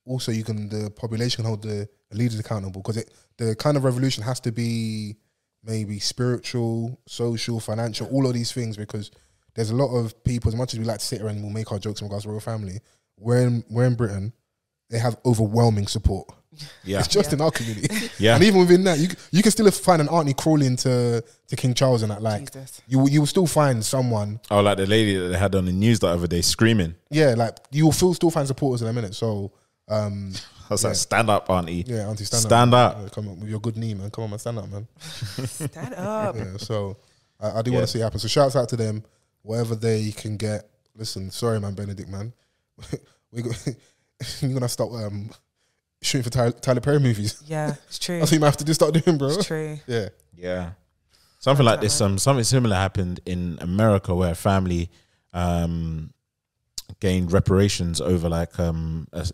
also the population can hold the leaders accountable, because the kind of revolution has to be maybe spiritual, social, financial, all of these things, because there's a lot of people, as much as we like to sit here and we'll make our jokes in regards to royal family, we're in Britain, they have overwhelming support. Yeah. It's just in our community. Yeah. And even within that, you can still find an auntie crawling to King Charles and that. Like, Jesus. you will still find someone. Oh, like the lady that they had on the news the other day screaming. Yeah, like you will still find supporters in a minute. So, I was like, stand up, auntie. yeah, auntie, Stand up. Yeah, come on with your good knee, man. Come on, man, stand up, man. Stand up. Yeah, so I do want to see it happen. So shouts out to them, whatever they can get. Listen, sorry, man, Benedict, man. You're gonna stop shooting for Tyler Perry movies. Yeah, it's true. That's what you might have to just start doing, bro. It's true. Yeah. Yeah. Something like this, something similar happened in America, where a family gained reparations over like a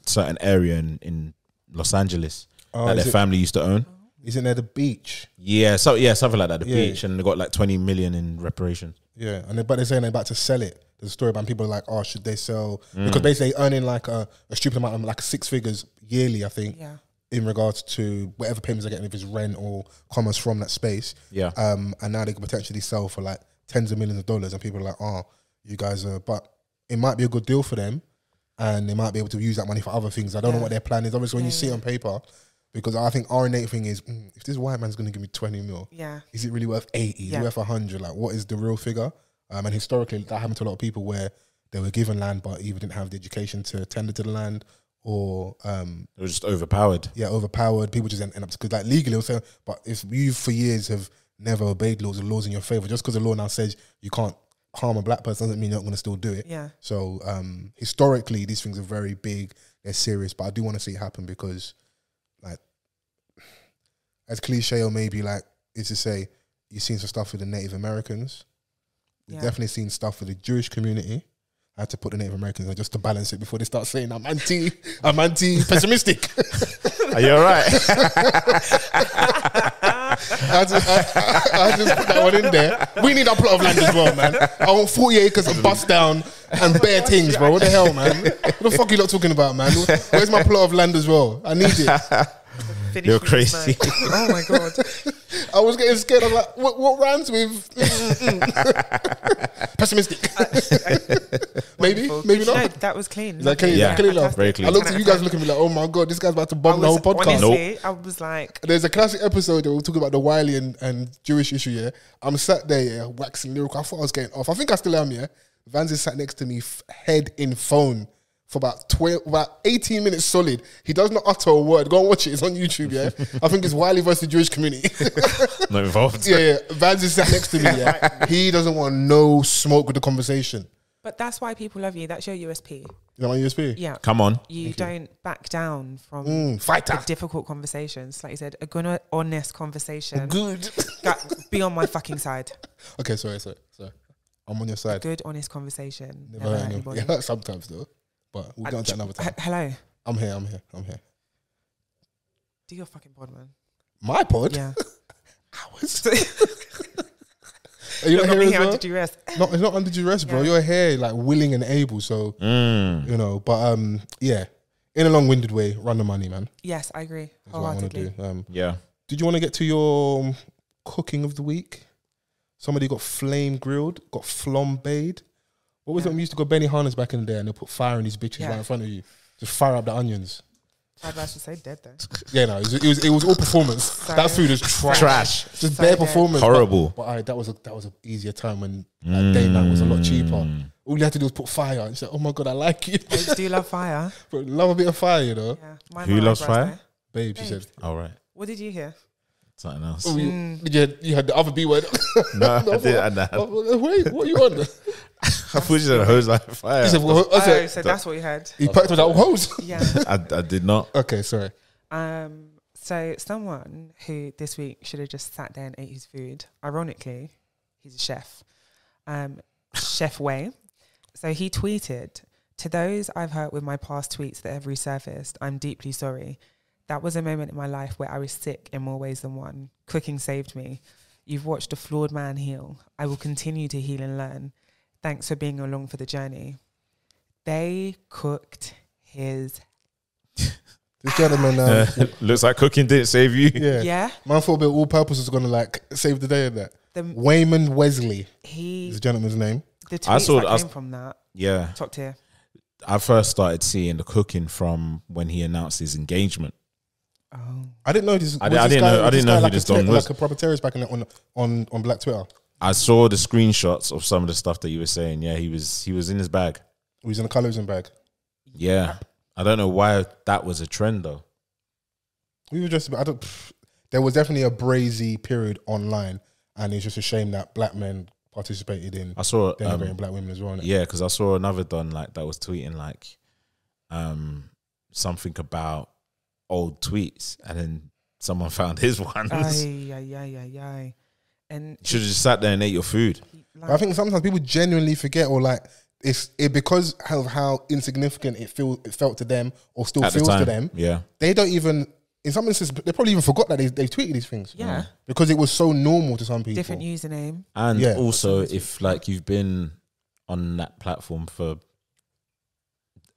certain area in Los Angeles that their family used to own. Isn't there the beach? Yeah, something like that, the Yeah. beach, and they got like 20 million in reparations. Yeah, but they're saying they're about to sell it. There's a story about people like, oh, should they sell? Because basically earning like a stupid amount of like 6 figures yearly, I think, Yeah. in regards to whatever payments they're getting, if it's rent or commerce from that space. Yeah. And now they can potentially sell for like tens of millions of dollars, and people are like, oh, you guys are, but it might be a good deal for them, and they might be able to use that money for other things. I don't know what their plan is. Obviously, when you see it on paper, because I think our innate thing is, if this white man's going to give me 20 mil, is it really worth 80? Is it worth 100? Like, what is the real figure? And historically, that happened to a lot of people where they were given land, but either didn't have the education to tender to the land, or They were just overpowered. yeah, overpowered. People just end up, because like legally, also, but if you for years have never obeyed laws, or laws in your favor, just because the law now says you can't harm a black person doesn't mean you're not going to still do it. Yeah. So historically, these things are very big, they're serious, but I do want to see it happen, because like, as cliche or maybe like is to say, you've seen some stuff with the Native Americans. We've definitely seen stuff with the Jewish community. I had to put the Native Americans on just to balance it before they start saying I'm anti-pessimistic. Are you all right? I just put that one in there. We need our plot of land as well, man. I want 40 acres of bust down and bare things, bro. What the hell, man? What the fuck are you lot talking about, man? Where's my plot of land as well? I need it. You're crazy. Oh my God. I was getting scared. I'm like, what rhymes with pessimistic? maybe not. No, that was clean. Is that clean? Yeah, Clean enough? very clean. I looked at you guys looking at me like, oh my God, this guy's about to bomb the whole podcast. Honestly, I was like, There's a classic episode that we'll talk about the Wiley and Jewish issue, yeah. I'm sat there, yeah, waxing lyrical. I thought I was getting off. I think I still am, yeah. Vans is sat next to me, head in phone, for about 18 minutes solid. He does not utter a word. Go and watch it. It's on YouTube, yeah. I think it's Wiley versus the Jewish community. Not involved. Yeah. Vans is sat next to me, yeah. He doesn't want no smoke with the conversation. but that's why people love you. That's your USP. Is that my USP? Yeah. Come on. You don't back down from Fighter. the difficult conversations. Like you said, a good, honest conversation. Good. Be on my fucking side. Okay, sorry. I'm on your side. Good, honest conversation. Never Never hurt hurt anyone. anybody. Yeah, sometimes though. But we'll get on to that another time. Hello. I'm here. Do your fucking pod, man. My pod? Yeah. Hours? Are you not here as well? Under duress. No, it's not under duress, bro. Yeah. You're here like willing and able. So, you know, but yeah. In a long-winded way, run the money, man. Yes, I agree. That's what I want to Wholeheartedly. do. Yeah. Did you want to get to your cooking of the week? Somebody got flame grilled, got flambéed. What was it when we used to go Benny Hannes back in the day and they put fire in these bitches right in front of you? Just fire up the onions. I'd like to say dead though. Yeah, no, it was all performance. That food is trash. Just So bare dead. performance. Horrible. But that was an easier time when day night was a lot cheaper. All you had to do was put fire. And say, oh my God, I like it. Babes, do you love fire? Bro, love a bit of fire, you know. Yeah. Mine Who were loves eyebrows, fire? though. Babe, she said. All right. What did you hear? Something else. Oh, you had the other B word. No, I did. Wait, what are you on? I thought you said a hose like fire. He said, well, I said, So that's what you heard. he packed with that hose. Yeah. I did not. Okay, sorry. So someone who this week should have just sat there and ate his food, ironically, he's a chef, ChefWay. So he tweeted, "To those I've hurt with my past tweets that have resurfaced, I'm deeply sorry. that was a moment in my life where I was sick in more ways than one. Cooking saved me. You've watched a flawed man heal. I will continue to heal and learn. Thanks for being along for the journey. They cooked his... This gentleman... looks like cooking didn't save you. Yeah. Man thought all purpose was going to like save the day in that. Wayman Wesley is the gentleman's name. The tweets that came from that. Yeah. Top tier. I first started seeing the cooking from when he announced his engagement. Oh. I didn't know this. I didn't know who this don was. Like a proper terrorist back in on Black Twitter. I saw the screenshots of some of the stuff that you were saying. Yeah, he was in his bag. He was in a colorism bag. Yeah. I don't know why that was a trend though. We were just there was definitely a brazy period online, and it's just a shame that black men participated in denigrating black women as well. Yeah, because I saw another don like that was tweeting like something about old tweets, and then someone found his ones. And you should have just sat there and ate your food. I think sometimes people genuinely forget, or like because of how insignificant it felt to them, or still feels to them. Yeah, they don't even. In some instances, they probably even forgot that they tweeted these things. Yeah, because it was so normal to some people. Different username, and also if like you've been on that platform for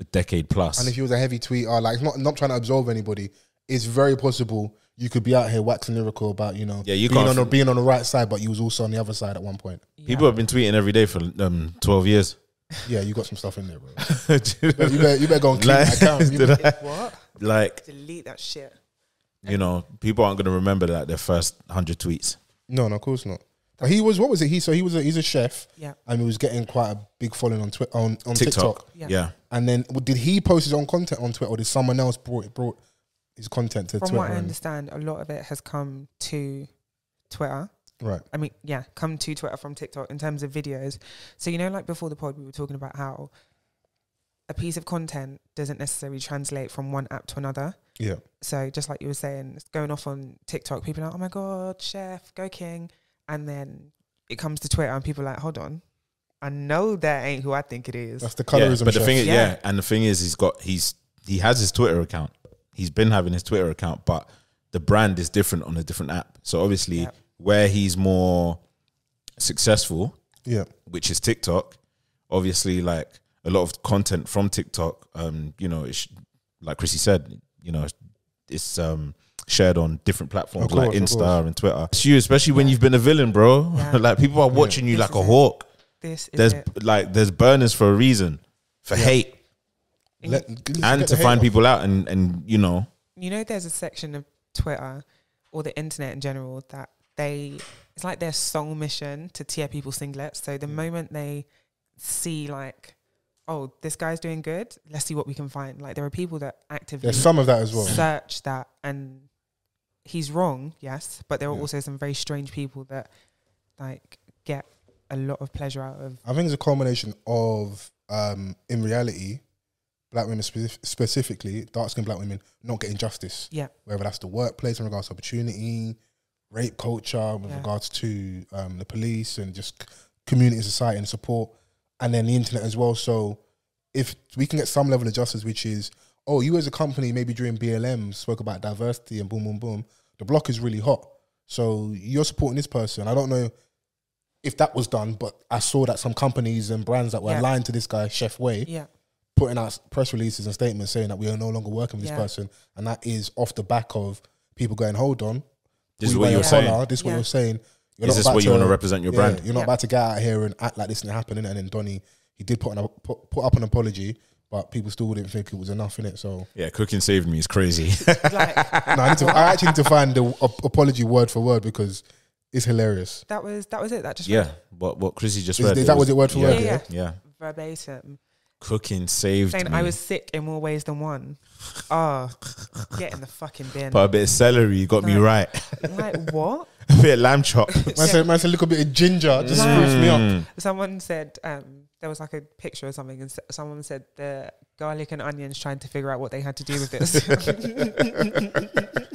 a decade plus, and if you was a heavy tweeter, like not trying to absolve anybody, it's very possible you could be out here waxing lyrical about being on the right side, but you was also on the other side at one point. Yeah. People have been tweeting every day for 12 years. Yeah, you got some stuff in there, bro. you better go and clean that account. What? Like delete that shit. You know, people aren't going to remember that their first 100 tweets. No, of course not. But he was, what was it? He's a chef. Yeah. And he was getting quite a big following on TikTok. Yeah. And then did he post his own content on Twitter, or did someone else brought his content to Twitter? From what I understand, a lot of it has come to Twitter. Right. I mean, yeah, come to Twitter from TikTok in terms of videos. So, you know, like before the pod, we were talking about how a piece of content doesn't necessarily translate from one app to another. Yeah. So just like you were saying, it's going off on TikTok, people are like, oh my God, chef, go king. And then it comes to Twitter and people are like, hold on, I know that ain't who I think it is. That's the colorism. Yeah, but the thing is, and the thing is, he has his Twitter account. He's been having his Twitter account, but the brand is different on a different app. So obviously where he's more successful, which is TikTok, obviously like a lot of content from TikTok, you know, it's, like Chrissy said, you know, it's shared on different platforms like Insta and Twitter. It's you, especially when you've been a villain, bro. Yeah. Like people are watching you like a hawk. There's burners for a reason, for hate, and to find people out, and you know. You know, there's a section of Twitter or the internet in general that it's like their sole mission to tear people's singlets. So the moment they see like, oh, this guy's doing good, let's see what we can find. Like there are people that actively there's some of that as well. Search that, and he's wrong, yes, but there are also some very strange people that like get a lot of pleasure out of. I think it's a combination of in reality, black women specifically, dark-skinned black women not getting justice. Yeah. Whether that's the workplace in regards to opportunity, rape culture with regards to the police and just community, society and support, and then the internet as well. So if we can get some level of justice, which is, oh, you as a company, maybe during BLM, spoke about diversity and boom, boom, boom, the block is really hot. So you're supporting this person. I don't know if that was done, but I saw that some companies and brands that were aligned to this guy, ChefWay, putting out press releases and statements saying that we are no longer working with this person. And that is off the back of people going, hold on. This is what you're saying. This is what you're saying. Is this what you want to represent your brand? You're not about to get out here and act like this didn't happen, innit? And then Donnie, he did put up an apology, but people still didn't think it was enough, innit? So yeah, cooking saved me is crazy. I actually need to find the apology word for word because it's hilarious. That was it. That just what Chrissy just read. Is that was it word for word? Yeah. Verbatim. Cooking saved me. I was sick in more ways than one. Get in the fucking bin. But a bit of celery got me right. Like what? A bit of lamb chop. Man said a little bit of ginger just spruce me up. Someone said there was like a picture or something, and someone said the garlic and onions trying to figure out what they had to do with this.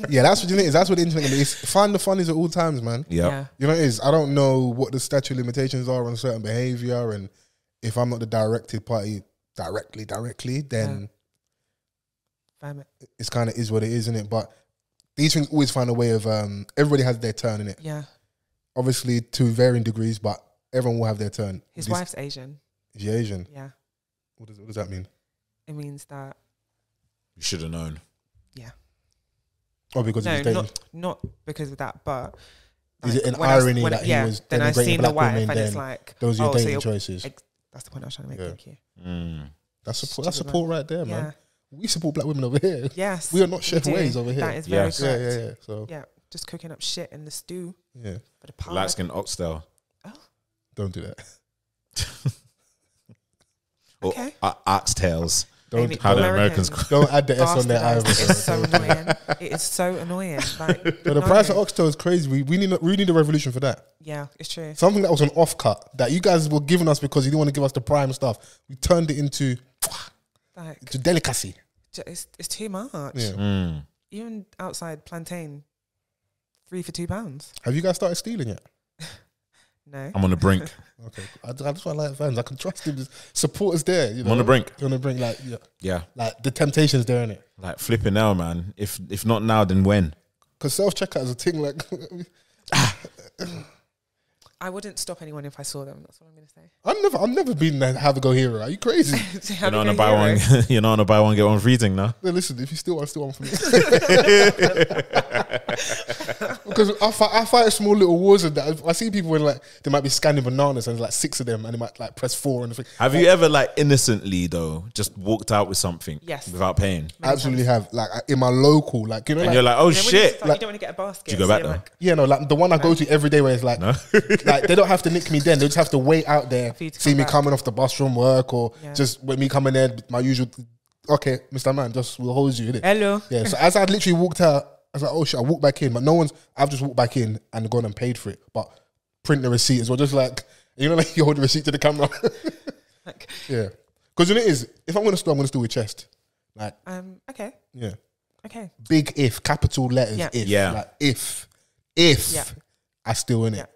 Yeah, that's what you think. That's what the internet is. Find the funnies at all times, man. Yeah. You know what it is? I don't know what the statute of limitations are on certain behavior, and if I'm not the directed party directly, then it's kind of is what it is, isn't it? But these things always find a way of. Everybody has their turn, innit? Yeah. Obviously, to varying degrees, but everyone will have their turn. His wife's Asian. Is she Asian? Yeah. What does that mean? It means that You should have known. Yeah. Oh, because of his dating? Not because of that, but is it an irony that he was then I've seen the wife women, and it's like those are your dating choices. That's the point I was trying to make. Thank you. That's support right there, man. We support black women over here. Yes. We are not ChefWays over here. That is very correct. Yeah. So just cooking up shit in the stew. Yeah. For the pie. Light skin oxtail. Oh. Don't do that. Okay. Oxtails. How the Americans don't add the S on their either. It is so annoying. It is so annoying. Like, the price of oxtail is crazy. We need a revolution for that. Yeah, it's true. Something that was an offcut that you guys were giving us because you didn't want to give us the prime stuff. We turned it into delicacy. It's too much. Yeah. Even outside plantain, 3 for £2. Have you guys started stealing yet? No. I'm on the brink. Okay. That's why I like Vans. I can trust him. Support is there. You know? I'm on the brink. You're on the brink, like yeah. Like the temptation's there, innit? Like flipping now, man. If not now, then when? Because self-checkout is a thing, like I wouldn't stop anyone if I saw them. That's what I'm going to say. I've never been a have a go hero. Are you crazy? You're not on a buy one. You're not on a buy one get one free thing now. No, listen, if you still want for me, because I fight small little wars and that. I see people when like they might be scanning bananas and there's like 6 of them and they might like press 4 and have you ever like innocently though just walked out with something? Yes. Without paying. Absolutely have, like in my local, like, you know, and like, you're like, oh shit, you don't want to get a basket. Do you go back though? Like, yeah, no, like the one I go to every day where it's like, like they don't have to nick me then. They just have to wait out there, see me coming off the bus from work, or just when me coming there, my usual. Okay, Mr. Man, just will hold you. Innit? Hello. Yeah. So as I literally walked out, I was like, oh shit, I walked back in, but no one's. I've just walked back in and gone and paid for it, but print the receipt as well. Just like, you know, like you hold the receipt to the camera. Yeah, because it is. If I'm gonna steal with chest. Like, okay. Yeah. Okay. Big if, capital letters. Yeah. If. Yeah. Like if I steal in it,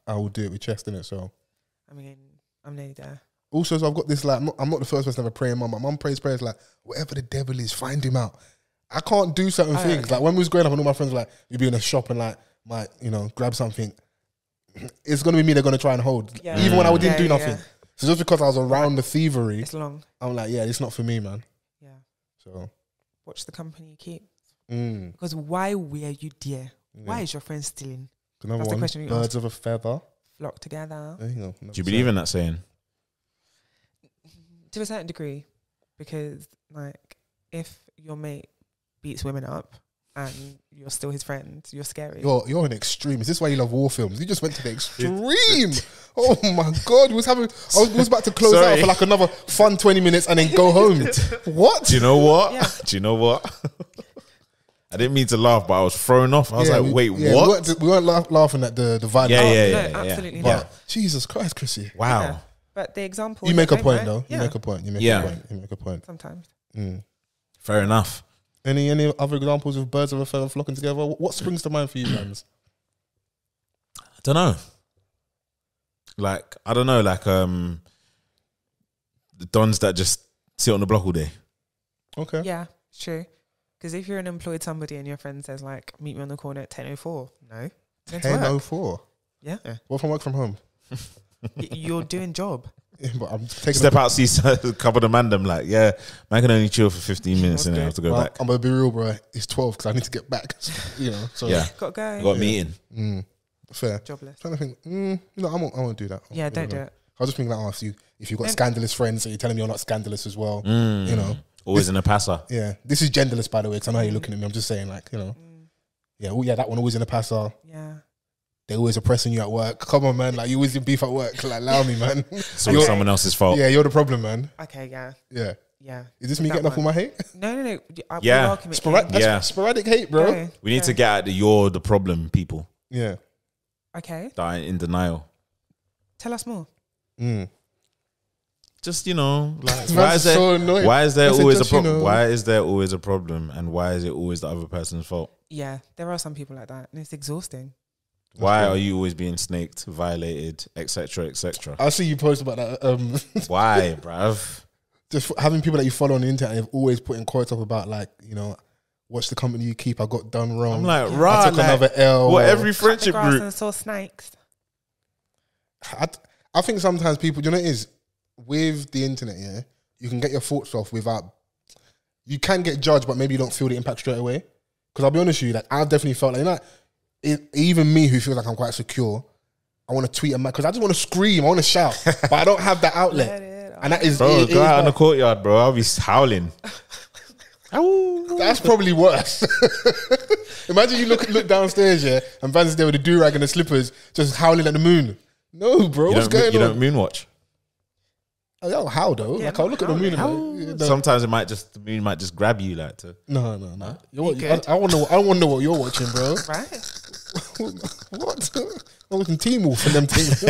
I will do it with chest in it. So. I mean, I'm nearly there. Also, so I've got this, like, I'm not the first person to ever pray. My mum prays prayers like, whatever the devil is, find him out. I can't do certain things. Okay. Like when we was growing up and all my friends were like, you'd be in a shop and like, might, you know, grab something. It's going to be me they're going to try and hold. Yeah. Even when I didn't do nothing. Yeah. So just because I was around the thievery, it's long. I'm like, yeah, it's not for me, man. Yeah. So. Watch the company you keep. Because why were you there? Why is your friend stealing? That's the question you birds ask. Of a feather. Flock together. There you go. Do you believe in that saying? To a certain degree, because like if your mate beats women up and you're still his friend, you're scary. You're an extreme. Is this why you love war films? You just went to the extreme. Oh my god, I was about to close out for like another fun 20 minutes and then go home. What? Do you know what? Yeah. Do you know what? I didn't mean to laugh, but I was thrown off. I was like, wait, what? We weren't laughing at the violence. Yeah, absolutely not. But Jesus Christ, Chrissy. Wow. Yeah. But the example... You make a point, right? though. Yeah. You make a point. You make a point. Sometimes. Fair enough. Any other examples of birds of a feather flocking together? What springs to mind for you, Vans? I don't know. Like, I don't know, like the dons that just sit on the block all day. Okay. Yeah, true. Because if you're an employed somebody and your friend says, like, meet me on the corner at 10:04, no. 10:04? Yeah. What if I work from home? You're doing job. Yeah, but I'm taking step out, see a couple of the man, them like, yeah, man can only chill for 15 minutes and then I have to go back. I'm going to be real, bro. It's 12 because I need to get back. You know, so. Yeah. Got to go. Got a meeting. Fair. Jobless. I'm trying to think, I won't do that. Yeah, don't do it. I was just thinking like, if you've got scandalous friends, so you're telling me you're not scandalous as well, you know. Always in a passer. Yeah. This is genderless, by the way, because I know how you're looking at me. I'm just saying, like, you know. Yeah, that one always in a passer. Yeah. They're always oppressing you at work. Come on, man. Like, you always in beef at work. Like, allow me, man. So it's someone else's fault. Yeah, you're the problem, man. Okay, yeah. Yeah. Yeah. Is this me getting off all my hate? No. Yeah. Sporadic hate, bro. Okay. We need to get at the you're the problem people. Yeah. Okay. That are in denial. Tell us more. Just, you know, like, why is there always a problem? You know. Why is there always a problem? And why is it always the other person's fault? Yeah, there are some people like that, and it's exhausting. Why are you always being snaked, violated, etc., etc.? I see you post about that. Why, bruv? just having people that you follow on the internet, they've always put in quotes up about like, you know, watch the company you keep. I got done wrong. I'm like, right, I took another L. What every friendship Cut the grass group. and saw snakes. I think sometimes people, you know, what it is with the internet. Yeah, you can get your thoughts off without. You can get judged, but maybe you don't feel the impact straight away. Because I'll be honest with you, like I've definitely felt like, you know, even me who feels like I'm quite secure, I want to tweet a man because I just want to scream, I want to shout, but I don't have that outlet. And that is, Bro, go out in the courtyard, bro. I'll be howling. That's probably worse. Imagine you look downstairs, yeah, and Vans is there with a do-rag and the slippers, just howling at the moon. No, bro, what's going on? You don't moonwatch? Oh, how though? Yeah, like I'll look at the moon. And Sometimes the moon might just grab you, like to. No. I want to know what you're watching, bro. Right? What? I'm watching Teen Wolf and them things.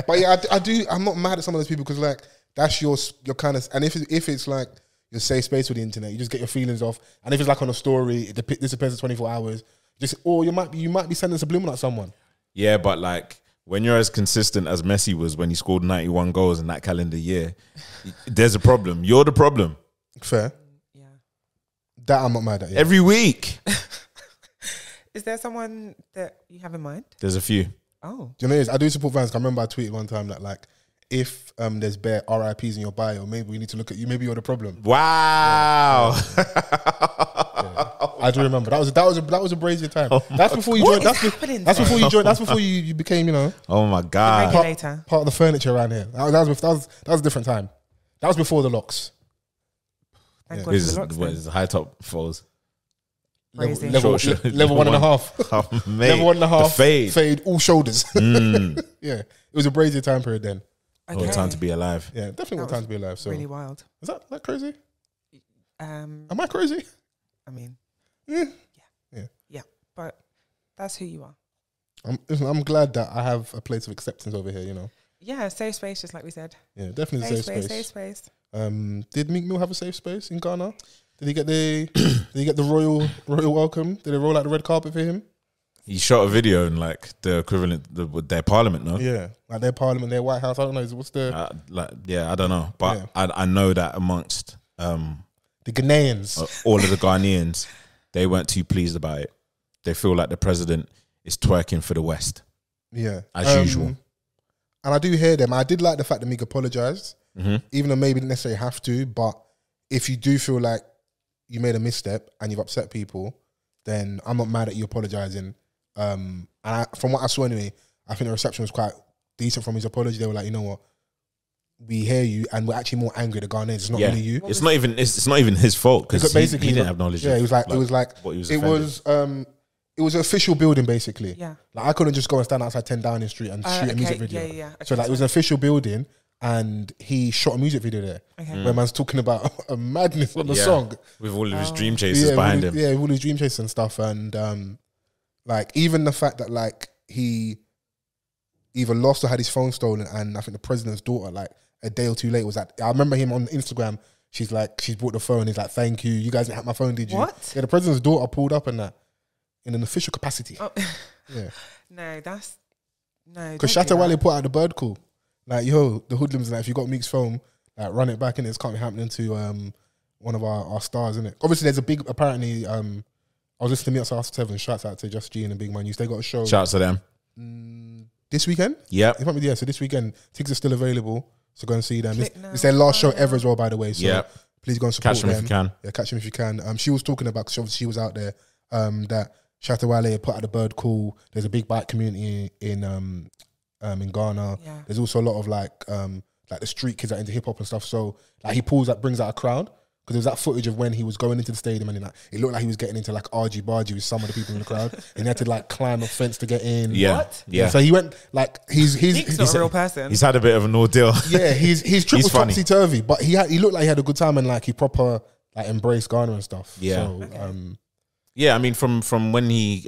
But yeah, I do. I'm not mad at some of those people because like that's your kind of. And if it's like your safe space with the internet, you just get your feelings off. And if it's like on a story, it disappears for 24 hours. Or you might be sending subliminal at someone. Yeah, but like when you're as consistent as Messi was when he scored 91 goals in that calendar year, there's a problem. You're the problem. Fair. Yeah. That I'm not mad at. Yeah. Every week. Is there someone that you have in mind? There's a few. Oh. Do you know what it is? I do support Vans. I remember I tweeted one time that like if there's bare RIPs in your bio, maybe we need to look at you. Maybe you're the problem. Wow. I do remember that was a brazier time. That's before you joined. That's before you joined. That's before you became, you know. Oh my God. Regulator. Part of the furniture around here. That was a different time. That was before the locks. Thank God for the locks, What then. is high top Fols? Crazy. Level 1.5. Oh, mate. Level 1.5. The Fade. All shoulders. Yeah, it was a brazier time period then. Okay. What time to be alive? Yeah, definitely what time to be alive. So really wild. Is that crazy? Am I crazy? I mean, Yeah. but that's who you are. I'm glad that I have a place of acceptance over here. You know. Yeah, safe space, just like we said. Yeah, definitely Safe space. Did Meek Mill have a safe space in Ghana? Did he get the royal welcome? Did they roll out the red carpet for him? He shot a video in like the equivalent with their parliament, no? Yeah, like their parliament, their White House. I don't know. What's the I don't know, but yeah. I know that amongst the Ghanaians, all of the Ghanaians, they weren't too pleased about it. They feel like the president is twerking for the West. Yeah, as usual. And I do hear them. I did like the fact that Meek apologized, even though maybe didn't necessarily have to. But if you do feel like you made a misstep and you've upset people, then I'm not mad at you apologizing. And from what I saw anyway, I think the reception was quite decent from his apology. They were like, you know what, we hear you, and we're actually more angry at the Ghanaians. It's not really you. It's not even his fault because basically he didn't have knowledge. Yeah, it was an official building basically. Yeah, like I couldn't just go and stand outside 10 Downing Street and shoot a music video. Yeah. Okay, so like it was an official building, and he shot a music video there. Okay. Where man's talking about a madness on the song with all of his dream chasers behind him. Yeah, with all his dream chasers and stuff, and like even the fact that like he either lost or had his phone stolen, and I think the president's daughter, like a day or two later, was that I remember him on Instagram. She's brought the phone. He's like, "Thank you. You guys didn't have my phone, did you?" What? Yeah, the president's daughter pulled up in that in an official capacity. Oh. Yeah. No. Because ChefWay put out the bird call, like, "Yo, the hoodlums, like, if you got Meek's phone, like, run it back in. It can't be happening to one of our stars, innit?" Obviously, there's a big apparently. I was listening to Meek After 7. Shouts out to Just G and the Big Man News. They got a show. Shouts to them. This weekend? Yeah. So this weekend, tickets are still available. So go and see them. It's their last show ever as well, by the way. So please go and support them. Catch them if you can. Yeah, catch them if you can. She was talking about, because she was out there, that ChefWay put out the bird call. There's a big bike community in Ghana. Yeah. There's also a lot of like the street kids that are into hip hop and stuff. So like he brings out a crowd. Because there was that footage of when he was going into the stadium and it looked like he was getting into like argy-bargy with some of the people in the crowd. And he had to like climb a fence to get in. Yeah. What? Yeah. So he went like he's not a real person. He's had a bit of an ordeal. Yeah, he's triple topsy-turvy. But he looked like he had a good time and like he proper like embraced Ghana and stuff. Yeah. So, yeah, I mean from when he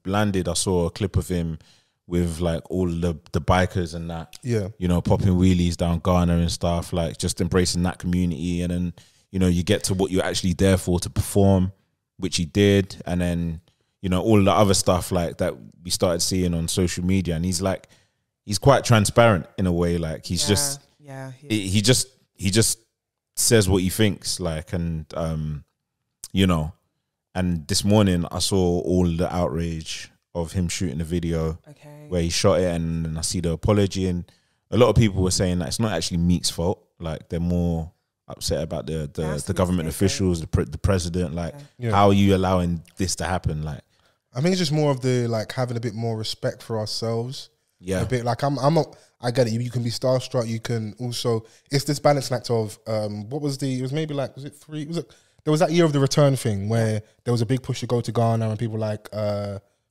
landed, I saw a clip of him with like all the bikers and that. Yeah. You know, popping wheelies down Ghana and stuff, like just embracing that community. And then, you know, you get to what you're actually there for, to perform, which he did. And then, you know, all the other stuff like that we started seeing on social media. And he's quite transparent in a way. Like he's he he just says what he thinks, like, and you know, and this morning I saw all the outrage of him shooting the video where he shot it, and then I see the apology, and a lot of people were saying that it's not actually Meek's fault. Like, they're more upset about the government officials, the president. Like, how are you allowing this to happen? Like, I think it's just more of the, like, having a bit more respect for ourselves. Yeah, a bit like I'm not. I get it. You can be starstruck. You can also. It's this balancing act of what was the? It was maybe like, was it 3? Was it? There was that year of the return thing where there was a big push to go to Ghana, and people like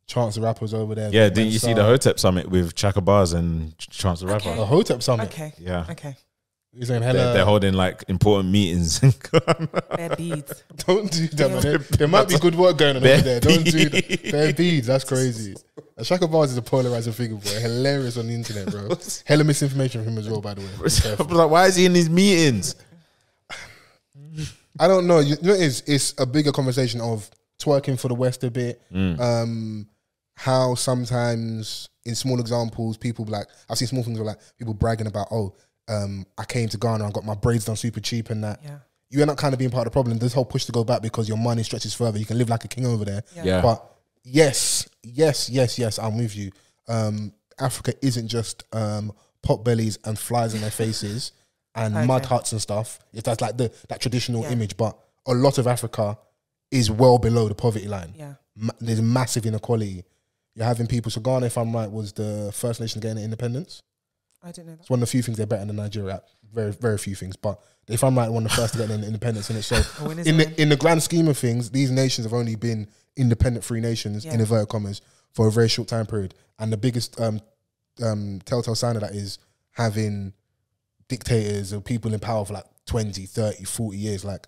Chance the Rapper was over there. Yeah, didn't you see the Hotep summit with Chaka Bars and Chance the Rapper? The Hotep summit. Okay. Yeah. Okay. He's saying hello. They're holding like important meetings. Bare beads. Don't do that, man. There might be good work going on over there. Don't do that. Bare beads. That's crazy. Shaka Bars is a polarizing figure, boy. Hilarious on the internet, bro. Hella misinformation from him as well, by the way. I was like, why is he in these meetings? I don't know. You know, it's a bigger conversation of twerking for the West a bit. How sometimes in small examples, people like, I've seen small things where like people bragging about, I came to Ghana and got my braids done super cheap and that. Yeah. You end up kind of being part of the problem. This whole push to go back because your money stretches further. You can live like a king over there. Yeah. But yes, I'm with you. Africa isn't just pot bellies and flies in their faces and mud huts and stuff. If that's like that traditional image, but a lot of Africa is well below the poverty line. Yeah. There's massive inequality. You're having people. So Ghana, if I'm right, was the first nation to gain independence. I didn't know that. It's one of the few things they're better than Nigeria at. Very, very few things. But if I'm right, one of the first to get independence in it. So in the grand scheme of things, these nations have only been independent free nations, in inverted commas, for a very short time period. And the biggest telltale sign of that is having dictators or people in power for like 20, 30, 40 years. Like,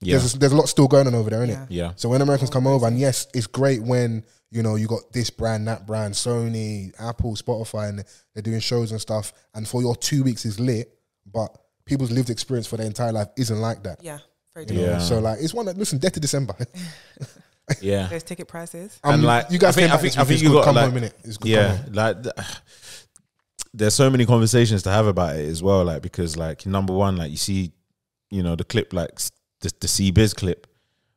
there's a lot still going on over there, innit? Yeah. So when Americans come over, and yes, it's great when, you know, you got this brand, that brand, Sony, Apple, Spotify, and they're doing shows and stuff. And for your 2 weeks is lit, but people's lived experience for their entire life isn't like that. Yeah, very you know? So like, it's one that, listen, death to December. Yeah. Those ticket prices. And like, you guys I think you got come like, home, innit? It's good. Yeah, like there's so many conversations to have about it as well. Like, because like, number one, like you see, you know, the clip, like the C-Biz clip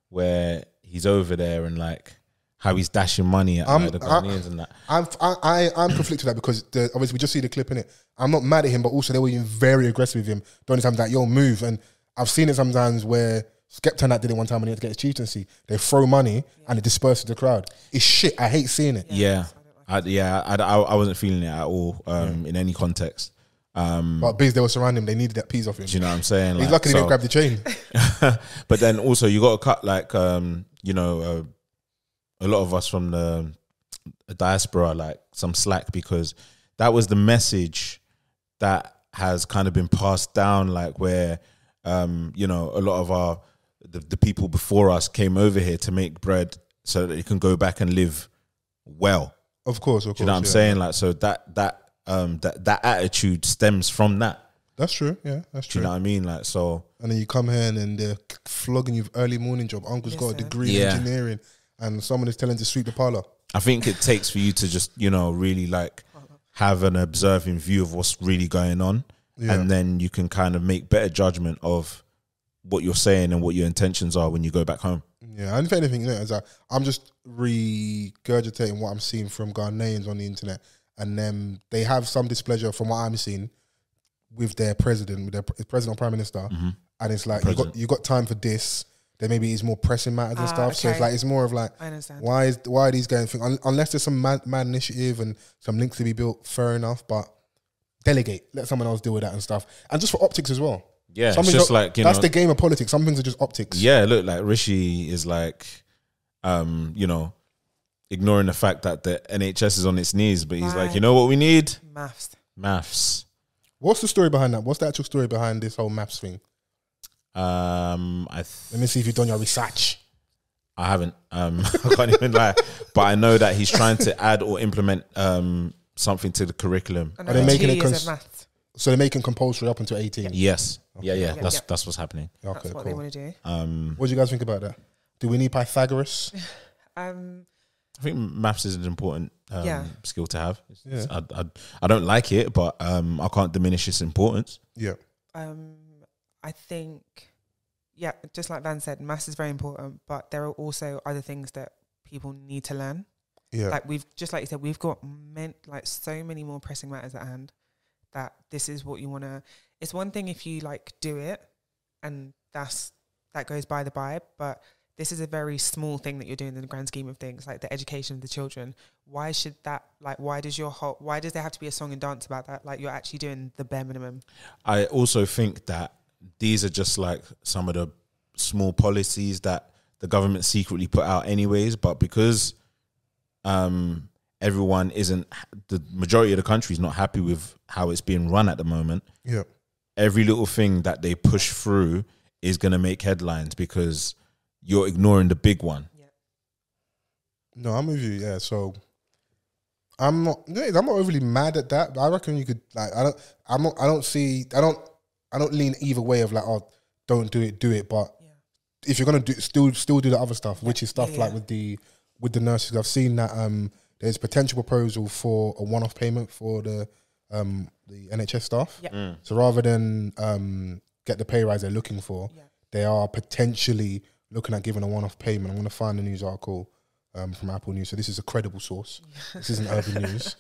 where he's over there and like how he's dashing money at like, the Ghanaians and that. I'm conflicted with that because obviously we just see the clip in it. I'm not mad at him, but also they were being very aggressive with him. Don't times like, yo, move. And I've seen it sometimes where Skepta and that did it one time when he had to get his chieftaincy. They throw money and it disperses the crowd. It's shit. I hate seeing it. Yeah. I wasn't feeling it at all in any context. But Biz, they were surrounding him. They needed that piece off him. Do you know what I'm saying? He's like, lucky they didn't grab the chain. But then also you got to cut like, you know, a lot of us from the diaspora, like some slack, because that was the message that has kind of been passed down, like where, you know, a lot of the people before us came over here to make bread so that they can go back and live well. Of course. Do you know what I'm saying? Like, so that attitude stems from that. That's true. Yeah, that's true. Do you know what I mean? Like, so. And then you come here and then they're flogging you with early morning job. Uncle's got a degree in engineering and someone is telling to sweep the parlor. I think it takes for you to just, you know, really like have an observing view of what's really going on. Yeah. And then you can kind of make better judgment of what you're saying and what your intentions are when you go back home. Yeah, and if anything, you know, I'm just regurgitating what I'm seeing from Ghanaians on the internet, and then they have some displeasure from what I'm seeing with their president, with their president or prime minister, and it's like you got time for this. Then maybe it's more pressing matters and stuff. Okay. So it's like, it's more of like, I understand. Why are these guys thinking, unless there's some mad initiative and some links to be built, fair enough, but delegate, let someone else deal with that and stuff. And just for optics as well. Yeah, it's just like, you that's know, the game of politics. Some things are just optics. Yeah, look, like Rishi is like, you know, ignoring the fact that the NHS is on its knees, but he's like, you know what we need? Maths. What's the story behind that? What's the actual story behind this whole maths thing? Let me see if you've done your research. I haven't. I can't even lie. But I know that he's trying to add or implement something to the curriculum. Are they making it so they're making compulsory up until 18? Yes. Okay. Yeah. That's what's happening. Okay, that's what they want to do. What do you guys think about that? Do we need Pythagoras? I think maths is an important skill to have. I don't like it, but I can't diminish its importance. Yeah. I think, yeah, just like Van said, maths is very important, but there are also other things that people need to learn. Yeah. Like like you said, we've got so many more pressing matters at hand that this is what you want to, it's one thing if you like do it and that goes by the by, but this is a very small thing that you're doing in the grand scheme of things, like the education of the children. Why should that, like, why does there have to be a song and dance about that? Like, you're actually doing the bare minimum. I also think that these are just like some of the small policies that the government secretly put out anyways, but because everyone the majority of the country is not happy with how it's being run at the moment. Yeah. Every little thing that they push through is going to make headlines because you're ignoring the big one. Yeah. No, I'm with you. Yeah, so I'm not overly mad at that. I reckon you could like. I don't lean either way of like, oh, don't do it. But if you're gonna still do the other stuff, which is stuff like with the nurses, I've seen that there's potential proposal for a one-off payment for the NHS staff. Yeah. So rather than get the pay rise they're looking for, they are potentially looking at giving a one-off payment. I'm going to find the news article from Apple News. So this is a credible source. This isn't Urban News.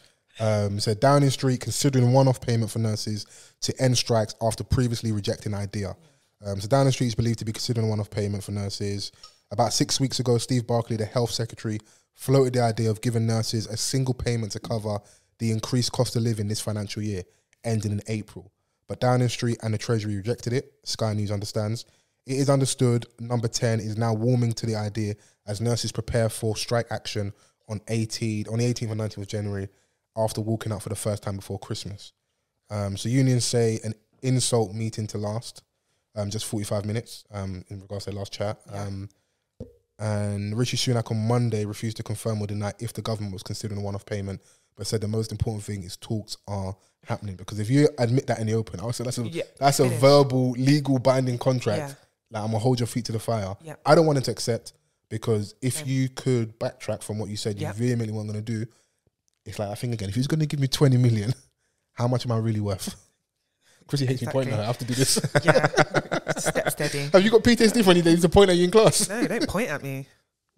So Downing Street considering one-off payment for nurses to end strikes after previously rejecting idea. So Downing Street is believed to be considering a one-off payment for nurses. About 6 weeks ago, Steve Barclay, the health secretary, floated the idea of giving nurses a single payment to cover the increased cost of living this financial year, ending in April. But Downing Street and the Treasury rejected it. Sky News understands. It is understood Number 10 is now warming to the idea as nurses prepare for strike action on the 18th and 19th of January after walking out for the first time before Christmas. So unions say an insult meeting to last just 45 minutes in regards to their last chat. And Rishi Sunak on Monday refused to confirm or deny if the government was considering a one-off payment, but said the most important thing is talks are happening. Because if you admit that in the open, I would say that's a verbal, legal, binding contract. Yeah. Like, I'm going to hold your feet to the fire. Yeah. I don't want it to accept, because if you could backtrack from what you said you vehemently weren't going to do, it's like, I think again, if he's going to give me 20 million, how much am I really worth? Chrissy hates me pointing at her. I have to do this. Yeah. Step steady. Have you got PTSD when he needs to point at you in class? No, don't point at me.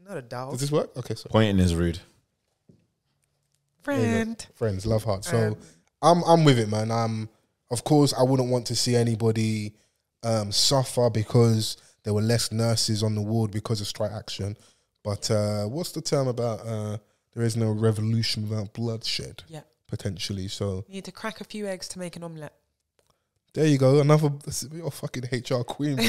Not a doll. Does this work? Okay, so Pointing is rude. Friends, love heart. So I'm with it, man. Of course, I wouldn't want to see anybody suffer because there were less nurses on the ward because of strike action. But what's the term about there is no revolution without bloodshed? Yeah, potentially. So you need to crack a few eggs to make an omelette. There you go. You're fucking HR queen, bro.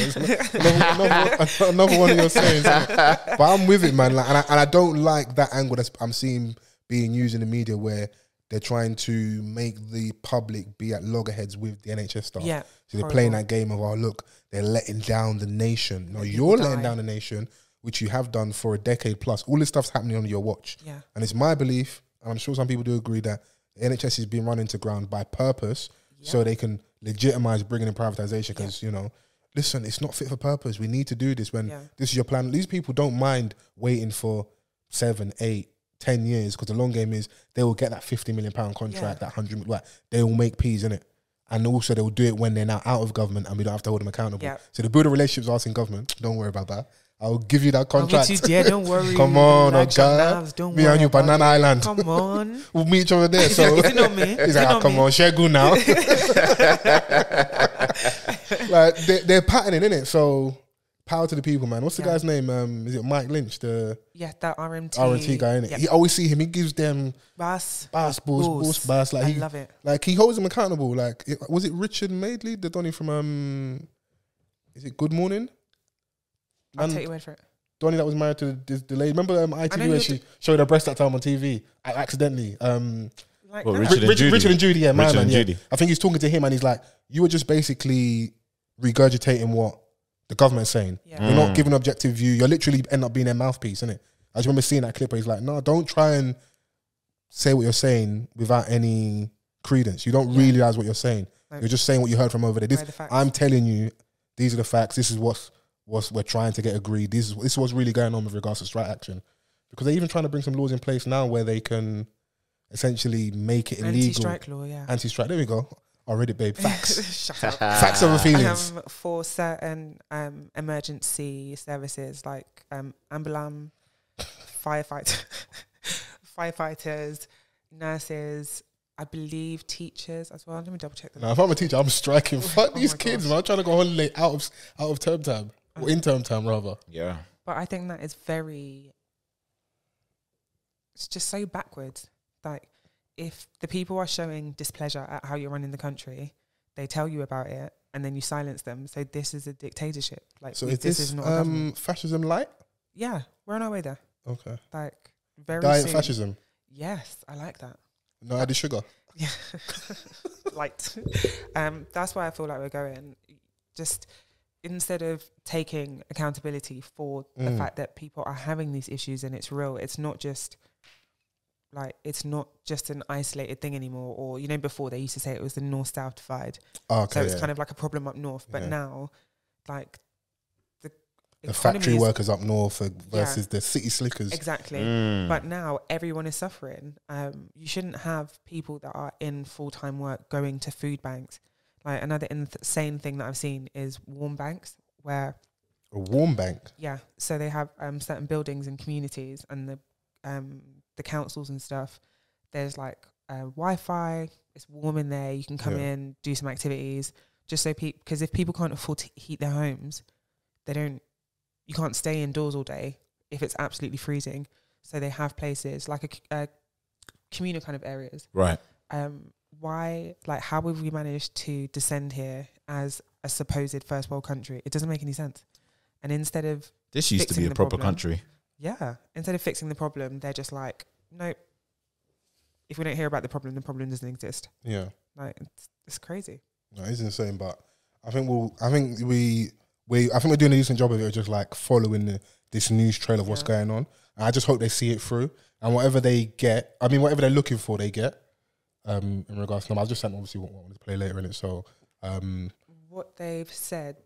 Another one of your sayings. But I'm with it, man. Like, and I don't like that angle that I'm seeing being used in the media where they're trying to make the public be at loggerheads with the NHS staff. Yeah, so they're playing that game of, oh, look, they're letting down the nation. No, you're letting down the nation, which you have done for a decade plus. All this stuff's happening on your watch. Yeah. And it's my belief, and I'm sure some people do agree, that the NHS is being run into ground by purpose so they can legitimize bringing in privatization, because, you know, listen, it's not fit for purpose. We need to do this when this is your plan. These people don't mind waiting for 7, 8, 10 years, because the long game is they will get that £50 million contract, that 100 million, they will make peas in it. And also they will do it when they're now out of government and we don't have to hold them accountable. Yeah. So to build a relationship with us in government, don't worry about that. I'll give you that contract. Don't worry. Come on, okay. Me and you, Banana Island. Come on. We'll meet each other there. So is it not me? He's like, come on, share good now. Like they're patterning, innit? So power to the people, man. What's the guy's name? Is it Mike Lynch? The that RMT guy, innit? Yep. You always see him. He gives them bass. Like I love it. Like he holds them accountable. Like was it Richard Madeley, the Donny from is it Good Morning? I'll take your word for it. Donny that was married to the lady. Remember ITV where she showed her breast that time on TV accidentally? Richard and Judy, Judy. I think he's talking to him and he's like, you were just basically regurgitating what the government's saying. Yeah. You're not giving an objective view. You're literally end up being their mouthpiece, innit? I just remember seeing that clip where he's like, no, don't try and say what you're saying without any credence. You don't realize what you're saying. No. You're just saying what you heard from over there. I'm telling you, these are the facts. This is what we're trying to get agreed. This is what's really going on with regards to strike action. Because they're even trying to bring some laws in place now where they can essentially make it illegal. Anti-strike law, Anti-strike, there we go. Oh, Reddit babe, facts. Shut up. Facts over feelings. For certain emergency services like ambulance, firefighters, nurses, I believe teachers as well. Let me double check that. Now, if I'm a teacher, I'm striking. Fuck these kids, man. I'm trying to go on holiday out of term time. Or in term time, rather. Yeah. But I think that is it's just so backwards. Like, if the people are showing displeasure at how you're running the country, they tell you about it, and then you silence them. So this is a dictatorship. Like, So this is not a government. fascism light? Yeah, we're on our way there. Okay. Like, very Diet soon. fascism. Yes, I like that. No added sugar. Yeah, light. That's why I feel like we're going. Just instead of taking accountability for the fact that people are having these issues and it's real, it's not just an isolated thing anymore. Or, you know, before they used to say it was the north-south divide. Oh, okay, So it's kind of like a problem up north. But now, like, the factory workers up north versus the city slickers. Exactly. But now everyone is suffering. You shouldn't have people that are in full-time work going to food banks. Like, another insane thing that I've seen is warm banks, where A warm bank? Yeah. So they have certain buildings and communities and the councils and stuff. There's like Wi-Fi. It's warm in there. You can come in, do some activities. Just so because if people can't afford to heat their homes, you can't stay indoors all day if it's absolutely freezing. So they have places like a communal kind of areas. Right. How have we managed to descend here as a supposed first world country? It doesn't make any sense. And instead of this used to be a proper country. Yeah. Instead of fixing the problem, they're just like, nope. If we don't hear about the problem doesn't exist. Yeah. Like, it's crazy. No, it's insane, but I think we're doing a decent job of it, just like following this news trail of what's going on. And I just hope they see it through, and whatever they get, whatever they're looking for, they get. In regards to them, I'll just send obviously what I want to play later in it. So, what they've said.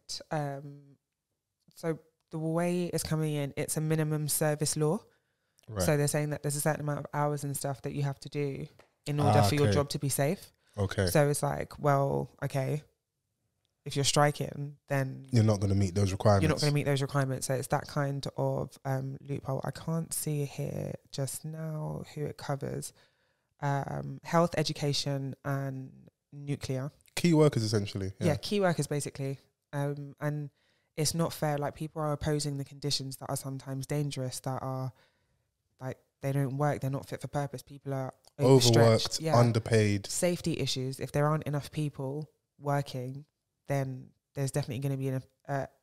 So the way it's coming in, it's a minimum service law. Right. So they're saying that there's a certain amount of hours and stuff that you have to do in order for your job to be safe. Okay. So it's like, well, okay, if you're striking, then you're not going to meet those requirements. You're not going to meet those requirements. So it's that kind of loophole. I can't see here just now who it covers. Health, education, and nuclear. Key workers, essentially. Yeah, key workers, basically. And it's not fair. Like, people are opposing the conditions that are sometimes dangerous, that are, like, they don't work, they're not fit for purpose. People are overworked, underpaid. Safety issues. If there aren't enough people working, then there's definitely going to be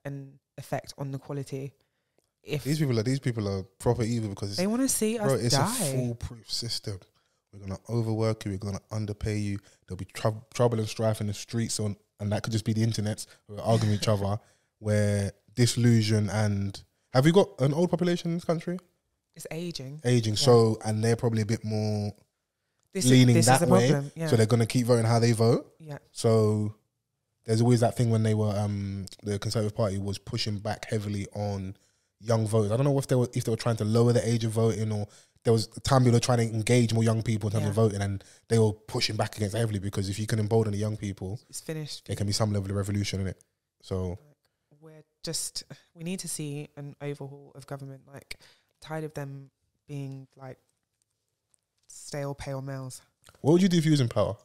an effect on the quality. If these people are proper evil because they want to see us die. It's a foolproof system. We're going to overwork you. We're going to underpay you. There'll be trouble and strife in the streets, and that could just be the internet. We're arguing with each other. Where disillusion and... Have we got an old population in this country? It's aging. So, and they're probably a bit more leaning that way. Problem, So they're going to keep voting how they vote. Yeah. So there's always that thing when they were... the Conservative Party was pushing back heavily on young voters. I don't know if they were trying to lower the age of voting, or there was a time they were trying to engage more young people in terms of voting, and they were pushing back against it heavily, because if you can embolden the young people, it's finished. There can be some level of revolution in it. So we need to see an overhaul of government. Like, tired of them being like stale, pale males. What would you do if you was in power?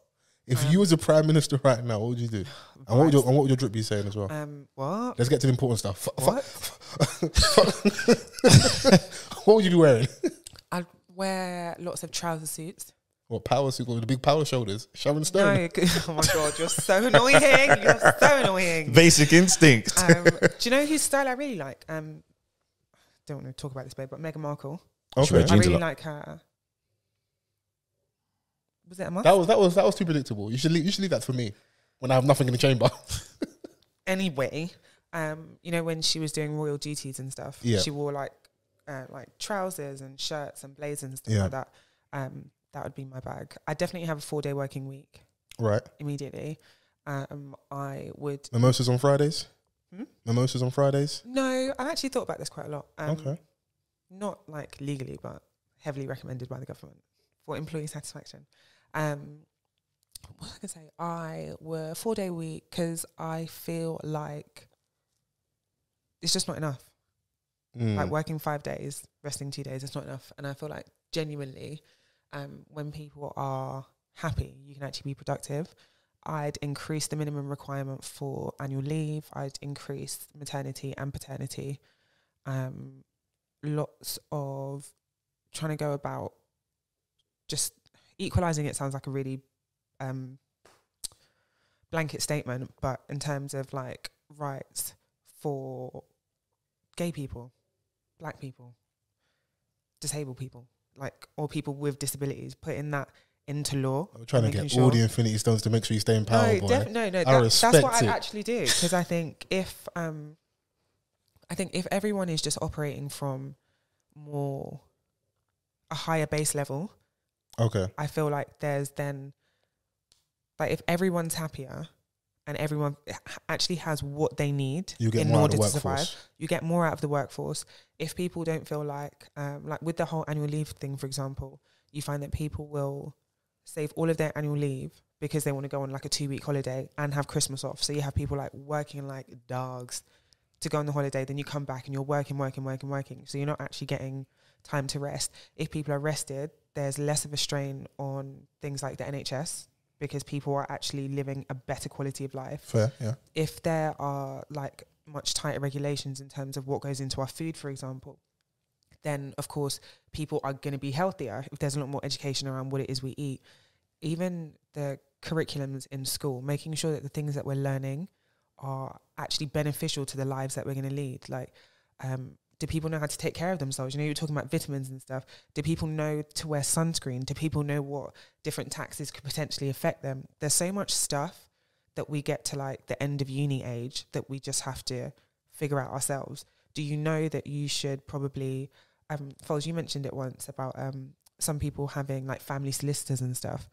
If you was a prime minister right now, what would you do? And what would your drip be saying as well? What? Let's get to the important stuff. What? What would you be wearing? I'd wear lots of trouser suits. What, power suit with the big power shoulders? Sharon Stone. No, oh my God, you're so annoying. You're so annoying. Basic instinct. Do you know whose style I really like? Don't want to talk about this, babe, but Meghan Markle. Okay. I really like her. Was it a month? That was too predictable. You should leave that for me when I have nothing in the chamber. Anyway, you know, when she was doing royal duties and stuff, she wore like trousers and shirts and blazers and stuff like that. That would be my bag. I definitely have a 4-day working week. Right. Immediately. I would... Mimosas on Fridays? Mimosas on Fridays? No, I've actually thought about this quite a lot. Okay. Not like legally, but heavily recommended by the government for employee satisfaction. what was I gonna say? I were 4-day week because I feel like it's just not enough. Like working 5 days, resting 2 days, it's not enough. And I feel like genuinely, when people are happy, you can actually be productive. I'd increase the minimum requirement for annual leave. I'd increase maternity and paternity. Lots of trying to go about just equalising. It sounds like a really blanket statement, but in terms of like rights for gay people, black people, disabled people, like, or people with disabilities, putting that into law. I'm trying to get all the Infinity Stones to make sure you stay in power, boy. That's what I actually do, because I think if everyone is just operating from more a higher base level, okay, I feel like there's then, like, if everyone's happier and everyone actually has what they need in order to survive, you get more out of the workforce. If people don't feel like with the whole annual leave thing, for example, you find that people will save all of their annual leave because they want to go on like a 2-week holiday and have Christmas off. So you have people like working like dogs to go on the holiday, then you come back and you're working. So you're not actually getting time to rest. If people are rested, there's less of a strain on things like the NHS, because people are actually living a better quality of life. Fair, yeah. If there are like much tighter regulations in terms of what goes into our food, for example, then of course people are going to be healthier if there's a lot more education around what it is we eat. Even the curriculums in school, making sure that the things that we're learning are actually beneficial to the lives that we're going to lead. Like, do people know how to take care of themselves? You know, you're talking about vitamins and stuff. Do people know to wear sunscreen? Do people know what different taxes could potentially affect them? There's so much stuff that we get to like the end of uni age that we just have to figure out ourselves. Do you know that you should probably, Fols, you mentioned it once about some people having like family solicitors and stuff.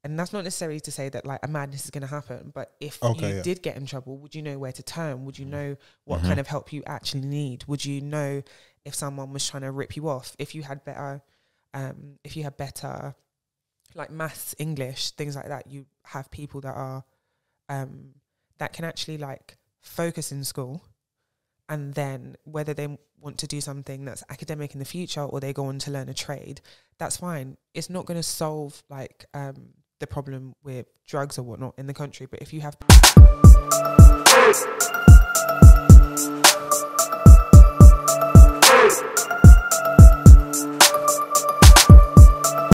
And that's not necessarily to say that like a madness is going to happen, but if you did get in trouble, would you know where to turn? Would you know what kind of help you actually need? Would you know if someone was trying to rip you off? If you had better like maths, English, things like that, you have people that are that can actually like focus in school, and then whether they want to do something that's academic in the future or they go on to learn a trade, that's fine. It's not going to solve like the problem with drugs or whatnot in the country, but if you have